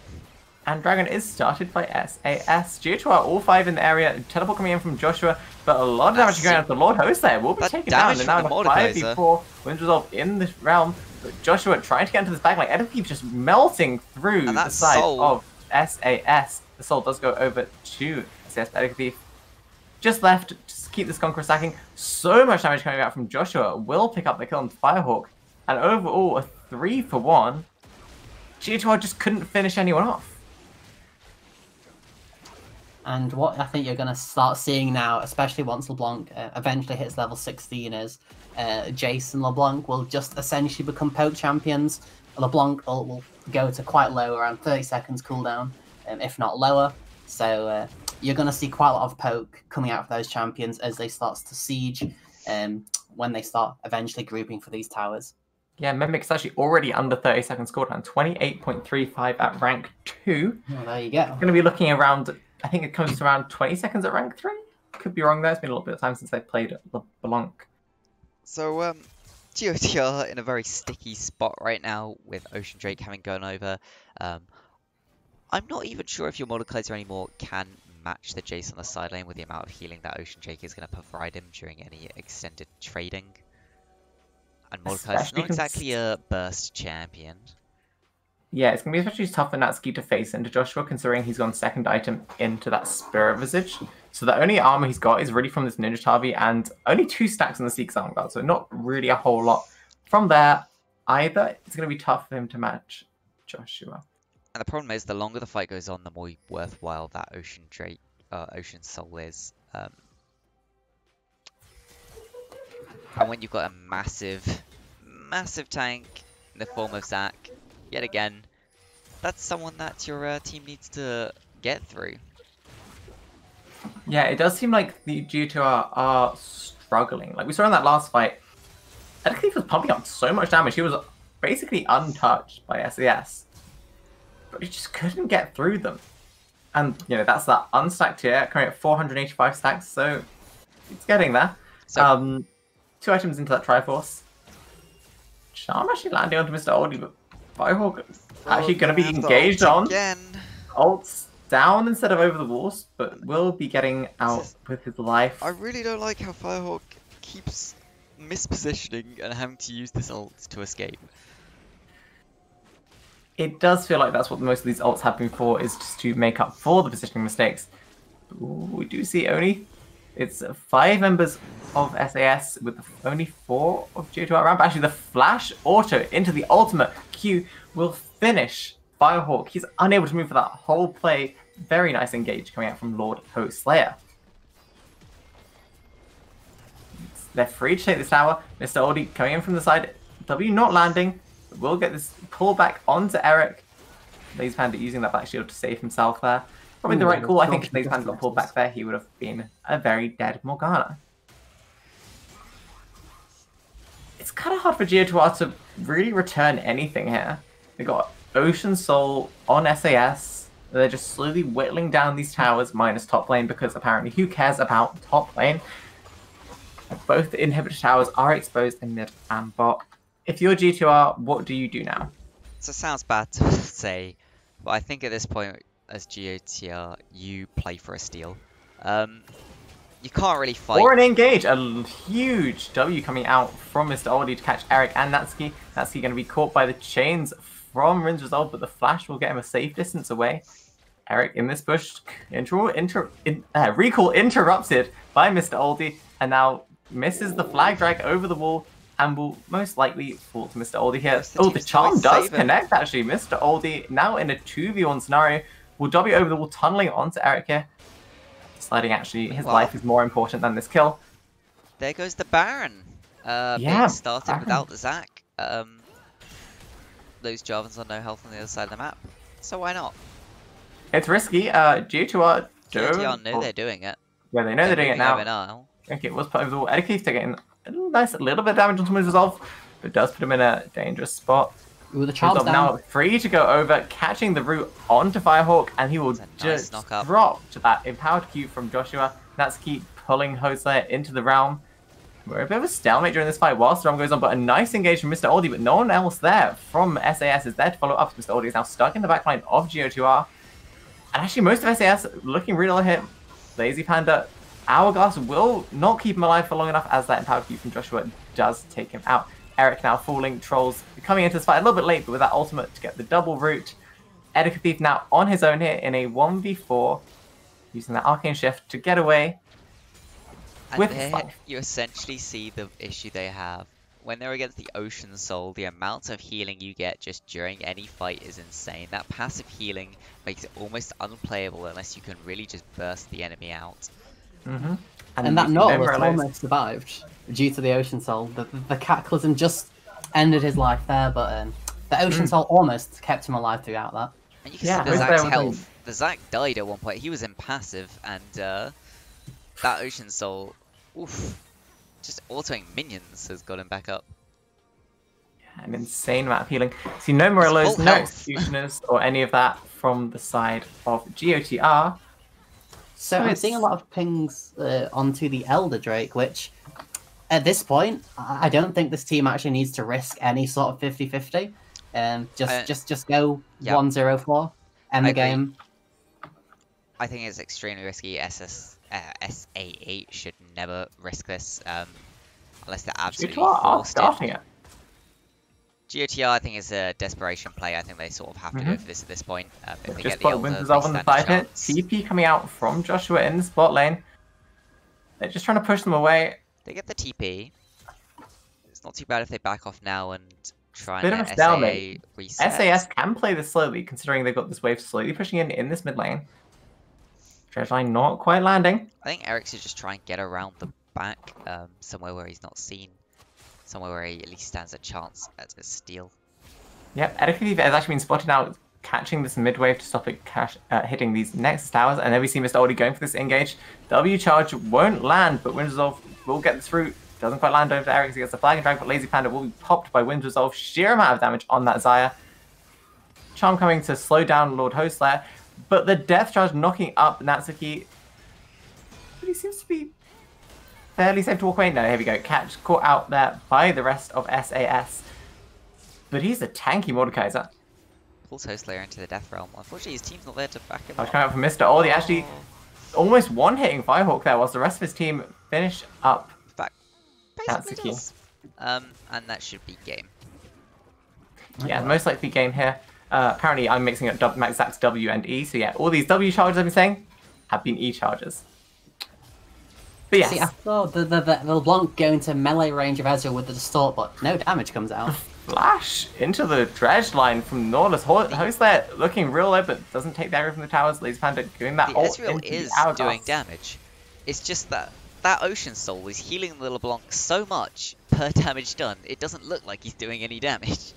And Dragon is started by SAS. GHR all 5 in the area. Teleport coming in from Joshua, but a lot of damage going out to the Lord Host there. Will be taken down. And now in a 5v4 wins Resolve in this realm. But Joshua trying to get into this backline. Edeka just melting through the side of SAS. The soul does go over to SAS. Edeka Thief just left. Just keep this Conqueror stacking. So much damage coming out from Joshua. Will pick up the kill on Firehawk. And overall, a 3-for-1. GHR just couldn't finish anyone off. And what I think you're going to start seeing now, especially once LeBlanc eventually hits level 16, is Jace and LeBlanc will just essentially become poke champions. LeBlanc will go to quite low, around 30 seconds cooldown, if not lower. So you're going to see quite a lot of poke coming out of those champions as they start to siege when they start eventually grouping for these towers. Yeah, Mimic's actually already under 30 seconds cooldown, 28.35 at rank 2. Oh, there you go. Going to be looking around, I think it comes to around 20 seconds at rank 3. Could be wrong there. It's been a little bit of time since they played LeBlanc. So, GOTR in a very sticky spot right now with Ocean Drake having gone over. I'm not even sure if your Mordekaiser anymore can match the Jace on the side lane with the amount of healing that Ocean Drake is going to provide him during any extended trading. And Mordekaiser's not exactly a burst champion. Yeah, it's going to be especially tough for Natsuki to face into Joshua, considering he's gone second item into that Spirit Visage. So the only armor he's got is really from this Ninja Tavi, and only 2 stacks on the Seek's Armor Guard, so not really a whole lot from there either. It's going to be tough for him to match Joshua. And the problem is, the longer the fight goes on, the more worthwhile that Ocean Soul is. And when you've got a massive tank in the form of Zac, yet again, that's someone that your team needs to get through. Yeah, it does seem like the GTR are struggling. Like we saw in that last fight, Edeka Thief was pumping up so much damage. He was basically untouched by SAS, but he just couldn't get through them. And you know that's that unstacked tier coming at 485 stacks, so it's getting there. So, 2 items into that Triforce. Charm actually landing onto Mr. Oldie, but Firehawk actually going to be engaged on. Ult's down instead of over the walls, but will be getting out with his life. I really don't like how Firehawk keeps mispositioning and having to use this ult to escape. it does feel like that's what most of these ults have been for, is just to make up for the positioning mistakes. Ooh, we do see only it's 5 members of SAS with only 4 of GO2R ramp. Actually, the flash auto into the ultimate Q will finish Firehawk. He's unable to move for that whole play. Very nice engage coming out from Lord Host Slayer. They're free to take this tower. Mr. Oldie coming in from the side. W not landing. We'll get this pull back onto Eric. Lazy Panda using that back shield to save himself there. Probably the right call. I think if Lazy Panda got pulled back there, he would have been a very dead Morgana. It's kind of hard for GO2R to really return anything here. They got Ocean Soul on SAS. They're just slowly whittling down these towers minus top lane because apparently who cares about top lane? Both the inhibitor towers are exposed in mid and bot. If you're G2R, what do you do now? So it sounds bad to say, but I think at this point, as GOTR, you play for a steal. You can't really fight. Or an engage. A huge W coming out from Mr. Oldie to catch Eric and Natsuki. Natsuki going to be caught by the chains from Rin's Resolve, but the flash will get him a safe distance away. Eric in this bush. Recall interrupted by Mr. Oldie, and now misses the flag drag over the wall and will most likely fall to Mr. Oldie here. Oh, the charm does connect actually. Mr. Oldie now in a 2v1 scenario will W over the wall, tunneling onto Eric here. Sliding actually, his life is more important than this kill. There goes the Baron. Being started Baron. without the Zac. Those Jarvans are no health on the other side of the map. So why not? It's risky. G2R know they're doing it. Yeah, they know they're doing it now. Okay, it was put over the wall. Edicate's getting a little bit of damage onto his resolve, but does put him in a dangerous spot. Ooh, the charm's down. Now free to go over, catching the root onto Firehawk, and he will just drop to that empowered Q from Joshua. Natsuki pulling Hoslayer into the realm. We're a bit of a stalemate during this fight whilst the realm goes on, but a nice engage from Mr. Oldie, but no one else there from SAS is there to follow up. Mr. Oldie is now stuck in the backline of GO2R. And actually most of SAS looking real hit. Lazy Panda Hourglass will not keep him alive for long enough as that empowered Q from Joshua does take him out. Eric now falling, Trolls coming into this fight a little bit late, but with that ultimate to get the double root. Edica Thief now on his own here in a 1v4, using that Arcane Shift to get away with his life. You essentially see the issue they have. When they're against the Ocean Soul, the amount of healing you get just during any fight is insane. That passive healing makes it almost unplayable unless you can really just burst the enemy out. Mm-hmm. And that Nautilus almost survived due to the Ocean Soul. The Cataclysm just ended his life there, but the Ocean Soul almost kept him alive throughout that. And you can see the Zac's health. The Zac died at one point. He was impassive, and that Ocean Soul, just autoing minions has got him back up. Yeah, an insane amount of healing. See, no Morellos, no Executioners, or any of that from the side of GOTR. So I'm seeing a lot of pings onto the Elder Drake, which at this point, I don't think this team actually needs to risk any sort of 50-50. Just go 1-0-4, end the game. I think it's extremely risky. SA8 should never risk this unless they're absolutely forced it. GOTR, I think, is a desperation play. I think they sort of have to go for this at this point. If they get the Elder, Resolve on the side hit. TP coming out from Joshua in the spot lane. They're just trying to push them away. They get the TP. It's not too bad if they back off now and try and let SA reset. SAS can play this slowly, considering they've got this wave slowly pushing in this mid lane. Treasure line not quite landing. I think Eric should just try and get around the back, somewhere where he's not seen. Somewhere where he at least stands a chance at a steal. Yep, Edica has actually been spotted out catching this mid wave to stop it hitting these next towers. And then we see Mr. Oldie going for this engage. W charge won't land, but Wind Resolve will get this route. Doesn't quite land over to Eric as he gets the flag and drag, but Lazy Panda will be popped by Wind Resolve. Sheer amount of damage on that Xayah. Charm coming to slow down Lord Hostlayer, but the Death Charge knocking up Natsuki. But he seems to be fairly safe to walk away. No, here we go. Catch caught out there by the rest of SAS. But he's a tanky Mordekaiser. Pulls Hostlayer into the Death Realm. Unfortunately, his team's not there to back him up. Coming out from Mr. Oldie, actually almost one-hitting Firehawk there, whilst the rest of his team finish up Natsuki. And that should be game. Yeah, most likely game here. Apparently, I'm mixing up Zach's W and E. So yeah, all these W charges I've been saying have been E charges. But yes. See, I thought the LeBlanc going to melee range of Ezreal with the distort, but no damage comes out. Flash into the dredge line from Nautilus. Host there looking real low, but doesn't take the area from the towers. Laser Panda doing that. The Ezreal is doing damage. It's just that Ocean Soul is healing the LeBlanc so much per damage done, it doesn't look like he's doing any damage.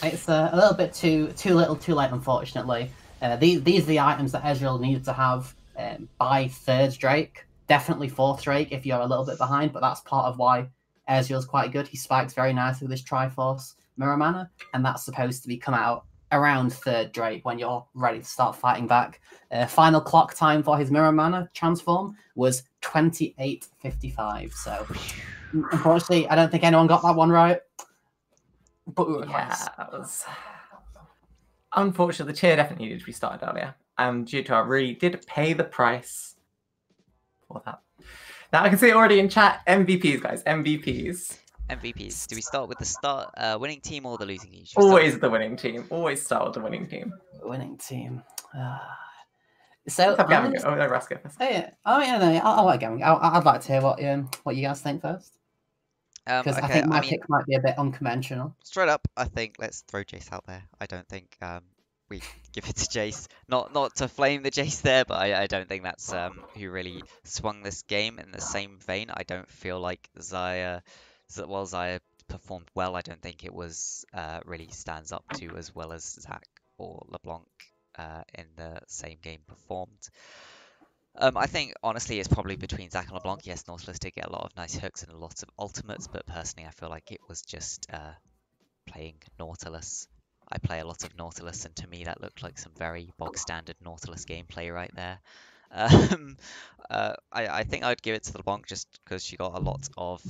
It's a little bit too little, too late, unfortunately. These are the items that Ezreal needed to have by 3rd Drake. Definitely 4th Drake if you're a little bit behind, but that's part of why Ezreal's quite good. He spikes very nicely with his Triforce Mirror Mana, and that's supposed to be come out around 3rd Drake when you're ready to start fighting back. Final clock time for his Mirror Mana transform was 28:55, so unfortunately I don't think anyone got that one right. But we were close. That was... Unfortunately, the tier definitely needed to be started earlier. And G2R really did pay the price for that. Now I can see it already in chat. MVPs, guys. MVPs. MVPs. Do we start with the winning team or the losing team? Always the winning team. Always start with the winning team. Winning team. So Oh, no, Russ, go first. Yeah. Oh yeah, no, I'll let Gavin. I'd like to hear what you guys think first. Because I think my pick might be a bit unconventional. Straight up, I think let's throw Jace out there. I don't think we give it to Jace. Not to flame the Jace there, but I don't think that's who really swung this game. In the same vein, I don't feel like Xayah performed well. I don't think it was really stands up to as well as Zach or LeBlanc in the same game performed. I think, honestly, it's probably between Zach and LeBlanc. Yes, Nautilus did get a lot of nice hooks and a lot of ultimates, but personally, I feel like it was just playing Nautilus. I play a lot of Nautilus, and to me, that looked like some very bog-standard Nautilus gameplay right there. I think I'd give it to LeBlanc just because she got a lot of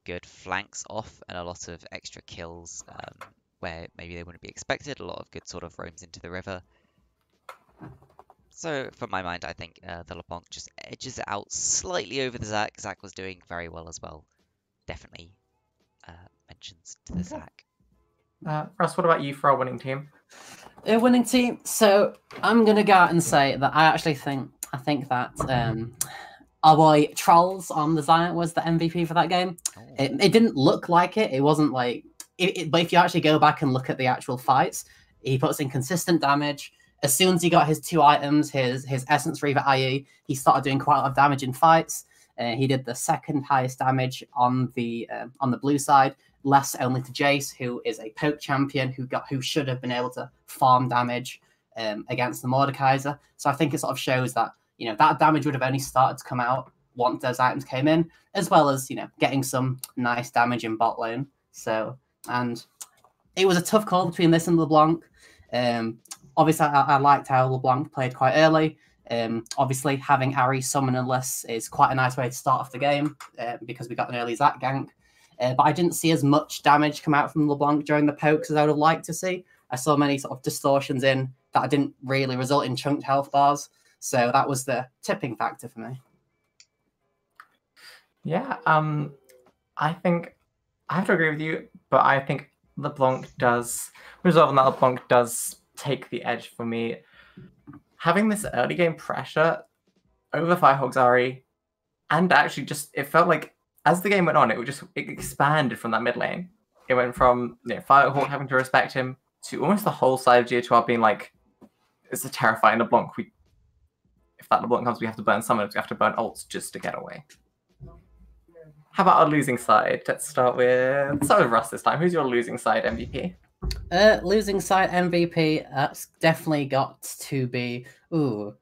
good flanks off and a lot of extra kills where maybe they wouldn't be expected. A lot of good sort of roams into the river. So, from my mind, I think the LeBlanc just edges it out slightly over the Zach. Zach was doing very well as well. Definitely mentions to the Zach. Russ, what about you for our winning team? A winning team. So I'm gonna go out and say that I think that our boy Trolls on the Xayah was the MVP for that game. Oh. It didn't look like it. It wasn't like but if you actually go back and look at the actual fights, he puts in consistent damage. As soon as he got his 2 items, his Essence Reaver IE, he started doing quite a lot of damage in fights. He did the 2nd highest damage on the blue side, less only to Jace, who is a poke champion who should have been able to farm damage against the Mordekaiser. So I think it sort of shows that that damage would have only started to come out once those items came in, as well as getting some nice damage in bot lane. So, and it was a tough call between this and LeBlanc. Obviously, I liked how LeBlanc played quite early. Obviously, having Ari summonerless is quite a nice way to start off the game because we got an early Zach gank. But I didn't see as much damage come out from LeBlanc during the pokes as I would have liked to see. I saw many sort of distortions in that didn't really result in chunked health bars. So that was the tipping factor for me. Yeah, I think I have to agree with you, but I think LeBlanc does resolve on that. LeBlanc does take the edge for me. Having this early game pressure over Firehawk's Ari, and actually just it felt like as the game went on, it expanded from that mid lane. It went from Firehawk having to respect him to almost the whole side of G2R being like, it's a terrifying LeBlanc. If that LeBlanc comes, we have to burn summons, we have to burn ults just to get away. How about our losing side? Let's start with Russ this time. Who's your losing side MVP? Losing side MVP, that's definitely got to be... Ooh,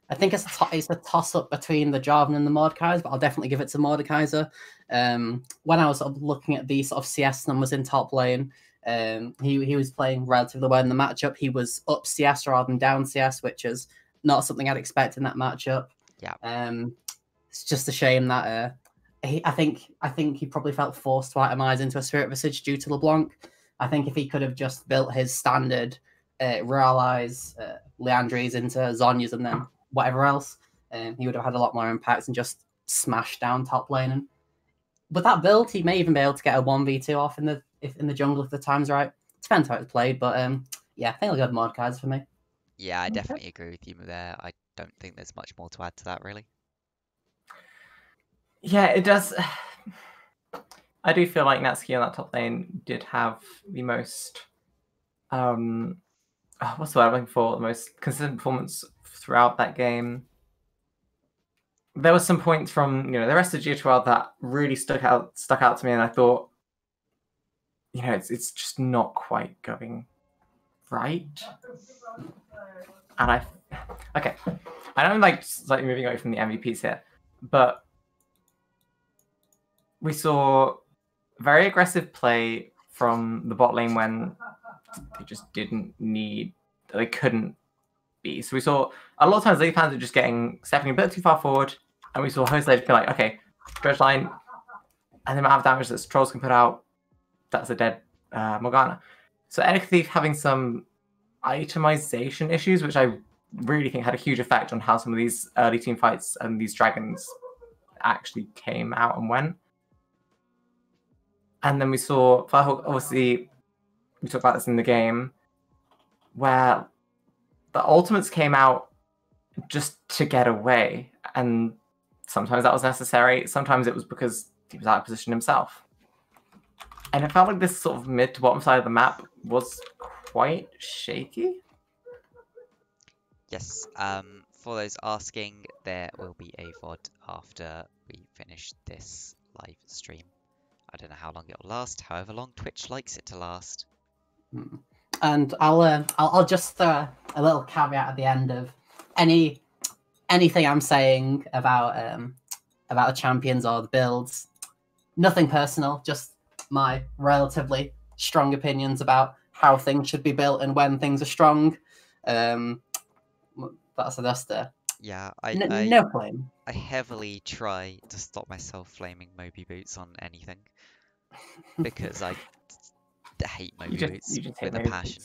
I think it's a toss-up between the Jarvan and the Mordekaiser, but I'll definitely give it to Mordekaiser. When I was sort of looking at the sort of CS numbers in top lane, he was playing relatively well in the matchup. He was up CS rather than down CS, which is not something I'd expect in that matchup. Yeah. It's just a shame that I think he probably felt forced to itemize into a Spirit Visage due to LeBlanc. I think if he could have just built his standard Realize Leandries into Zhonya's and then whatever else, he would have had a lot more impact and just smashed down top lane. And with that build, he may even be able to get a 1v2 off in the jungle if the time's right. Depends how it's played, but yeah, I think I'll go with Mordekaiser for me. Yeah, I definitely agree with you there. I don't think there's much more to add to that, really. Yeah, it does. I do feel like Natsuki on that top lane did have the most, what's the word I'm looking for? The most consistent performance throughout that game. There were some points from the rest of GTL that really stuck out to me, and I thought, it's just not quite going right. And okay, I know I'm like slightly moving away from the MVPs here, but we saw very aggressive play from the bot lane when they just they couldn't be. So we saw a lot of times the fans are just stepping a bit too far forward, and we saw host lane be like, okay, stretch line, and the amount of damage that trolls can put out, that's a dead Morgana. So Enigma Thief having some itemization issues, which I really think had a huge effect on how some of these early team fights and these dragons actually came out and went. And then we saw Firehawk, obviously, we talked about this in the game, where the ultimates came out just to get away. And sometimes that was necessary. Sometimes it was because he was out of position himself. And it felt like this sort of mid to bottom side of the map was quite shaky. Yes, for those asking, there will be a VOD after we finish this live stream. I don't know how long it'll last, however long Twitch likes it to last. And I'll just throw a little caveat at the end of anything I'm saying about the champions or the builds. Nothing personal, just my relatively strong opinions about how things should be built and when things are strong. That's yeah, no claim. I heavily try to stop myself flaming Moby Boots on anything because I hate Moby Boots with a passion.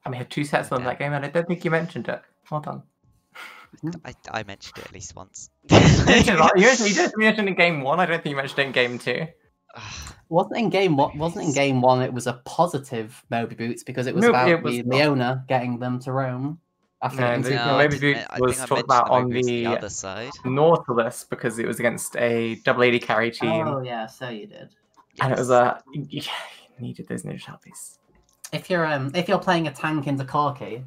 I mean, I had 2 sets on that game, and I don't think you mentioned it. Well done. I mentioned it at least once. You did mention it in game 1. I don't think you mentioned it in game 2. Wasn't in game 1. It was a positive Moby Boots because it was about Leona getting them to roam. Moby Boots was talked about on the other side. Nautilus because it was against a double AD carry team. Oh yeah, so you did. Yes. And it was you needed those ninja sharpies. If you're playing a tank into Corki,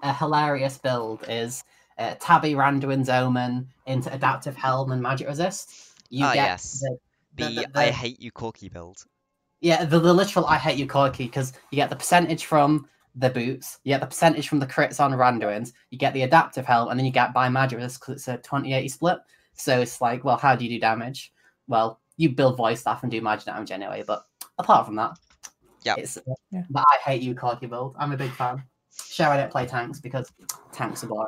a hilarious build is Tabby, Randuin's Omen into Adaptive Helm and Magic Resist. Yes. The I hate you Corki build. Yeah, the literal I hate you Corki, because you get the percentage from the boots, you get the percentage from the crits on Randuin's, you get the Adaptive Helm, and then you get by Magic Resist because it's a 20-80 split. So it's like, well, how do you do damage? Well, you build Voice Staff and do magic damage anyway, but apart from that, it's the I hate you Corki build. I'm a big fan. Sure, I don't play tanks because tanks are boring.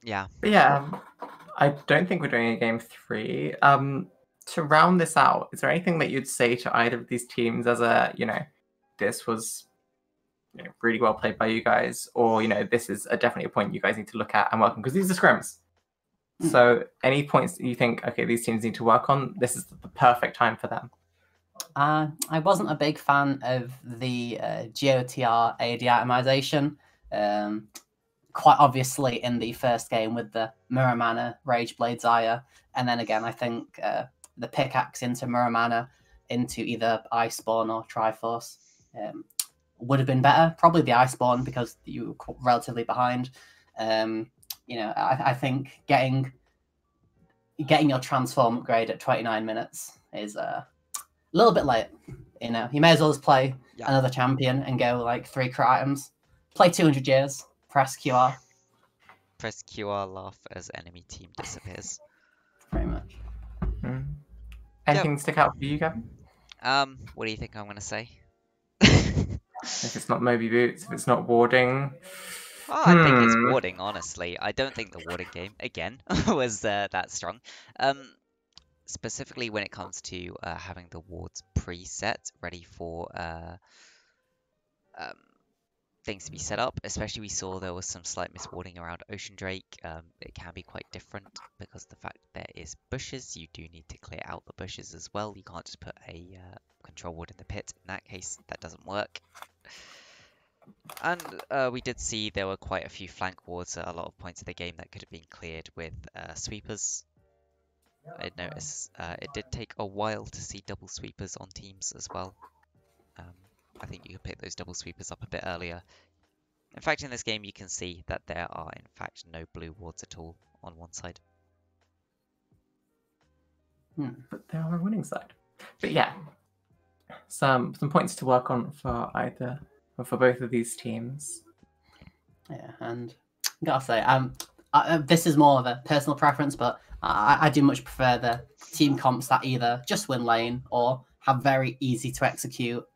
Yeah. But yeah, I don't think we're doing a game 3. To round this out, is there anything that you'd say to either of these teams as this was really well played by you guys, or this is definitely a point you guys need to look at and work on, because these are scrims. So any points that you think, okay, these teams need to work on, this is the perfect time for them? I wasn't a big fan of the GOTR AD itemization. Quite obviously in the first game with the Mirror Mana, Rage Blade Zaya, and then again I think the pickaxe into Mirror Mana into either Iceborne or Triforce would have been better. Probably the Iceborne because you were relatively behind. I think getting your transform upgrade at 29 minutes is a little bit late. You may as well just play another champion and go like 3 crit items. Play 200 years. Press QR. Press QR, laugh as enemy team disappears. Pretty much. Anything stick out for you, Gavin? What do you think I'm going to say? If it's not Moby Boots, if it's not warding... Oh, I think it's warding, honestly. I don't think the warding game, again, was that strong. Specifically when it comes to having the wards preset, ready for things to be set up. Especially we saw there was some slight miswarding around Ocean Drake. It can be quite different because the fact there is bushes, you do need to clear out the bushes as well. You can't just put a control ward in the pit. In that case, that doesn't work. And we did see there were quite a few flank wards at a lot of points of the game that could have been cleared with sweepers. I noticed it did take a while to see double sweepers on teams as well. I think you could pick those double sweepers up a bit earlier. In fact, in this game you can see that there are in fact no blue wards at all on one side. But they're on our winning side. But yeah, some points to work on for both of these teams. Yeah, and I gotta say, this is more of a personal preference, but I do much prefer the team comps that either just win lane or have very easy to execute,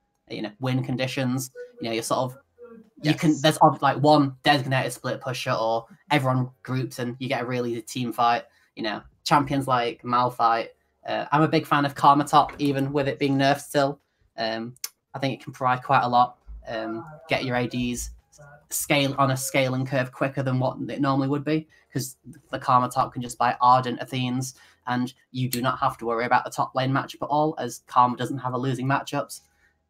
win conditions. You're sort of there's like one designated split pusher, or everyone groups and you get a really easy team fight. Champions like Malphite. I'm a big fan of Karma Top, even with it being nerfed still. I think it can provide quite a lot. Get your ADs scale on a scaling curve quicker than what it normally would be, because the Karma Top can just buy Ardent Athenes, and you do not have to worry about the top lane matchup at all, as Karma doesn't have a losing matchups.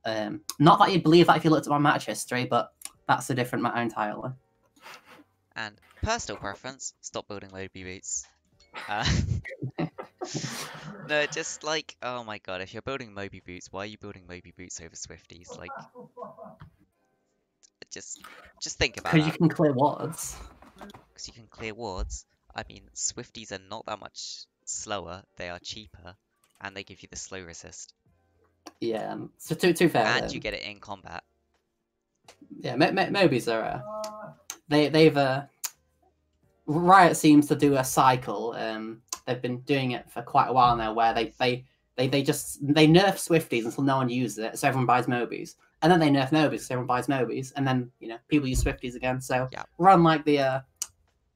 Not that you'd believe that if you looked at my match history, but that's a different matter entirely. And personal preference, stop building Moby boots. No, just like, oh my god, if you're building Moby boots, why are you building Moby boots over Swifties? Like, just think about that. Because you can clear wards. Because you can clear wards. I mean, Swifties are not that much slower, they are cheaper, and they give you the slow resist. Yeah, so too fair. And you get it in combat. Yeah, Mobies are they've Riot seems to do a cycle. They've been doing it for quite a while now, where they nerf Swifties until no one uses it, so everyone buys Mobies, and then they nerf Mobies, so everyone buys Mobies, and then people use Swifties again. So we're on like the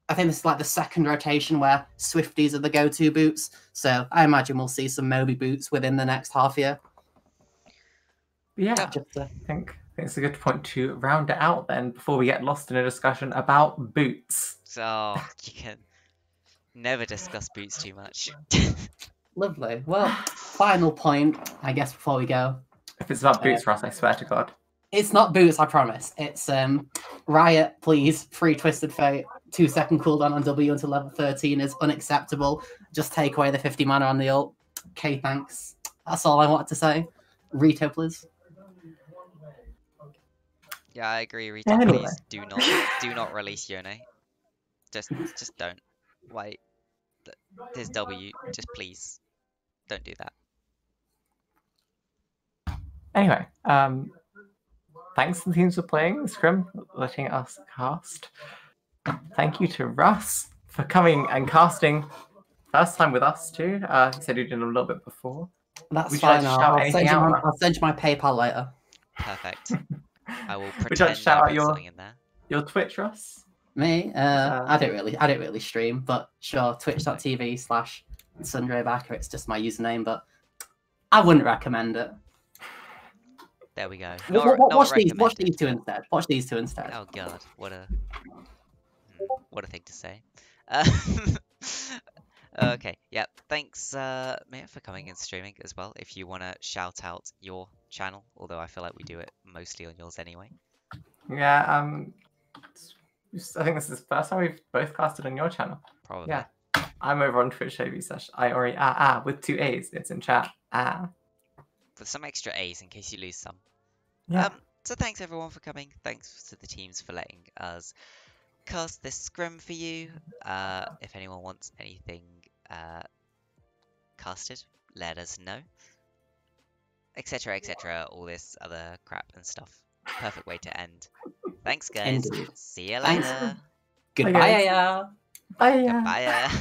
I think this is like the second rotation where Swifties are the go-to boots. So I imagine we'll see some Moby boots within the next half year. Yeah, I think it's a good point to round it out then, before we get lost in a discussion about boots. So you can never discuss boots too much. Lovely. Well, final point, I guess, before we go. If it's about boots, Ross, I swear to God. It's not boots, I promise. It's Riot, please. Free Twisted Fate. 2-second cooldown on W until level 13 is unacceptable. Just take away the 50 mana on the ult. Okay, thanks. That's all I wanted to say. Rito, please. Yeah, I agree. Rito, please do not release Yone. Just don't. Like, there's W. Just please don't do that. Anyway, thanks to the teams for playing, Scrim, letting us cast. Thank you to Russ for coming and casting first time with us too. He said he did a little bit before. That's fine. I'll send you my PayPal later. Perfect. I will pretend shout out something in there. Your Twitch, Russ? Me? I don't really stream, but sure, twitch.tv/Tsunderebaka. It's just my username, but I wouldn't recommend it. There we go. Watch these two instead. Watch these two instead. Oh god, what a thing to say. Okay, yeah, thanks Mia for coming and streaming as well. If you want to shout out your channel, although I feel like we do it mostly on yours anyway. Yeah, I think this is the first time we've both casted on your channel. Probably. Yeah, I'm over on twitch.tv/Ioriaa with 2 A's. It's in chat. With some extra A's in case you lose some. Yeah. So thanks everyone for coming. Thanks to the teams for letting us cast this scrim for you. If anyone wants anything casted, let us know. Etc, etc, all this other crap and stuff. Perfect way to end. Thanks guys. Indeed. See you later. Thanks. Goodbye. Bye. Goodbye.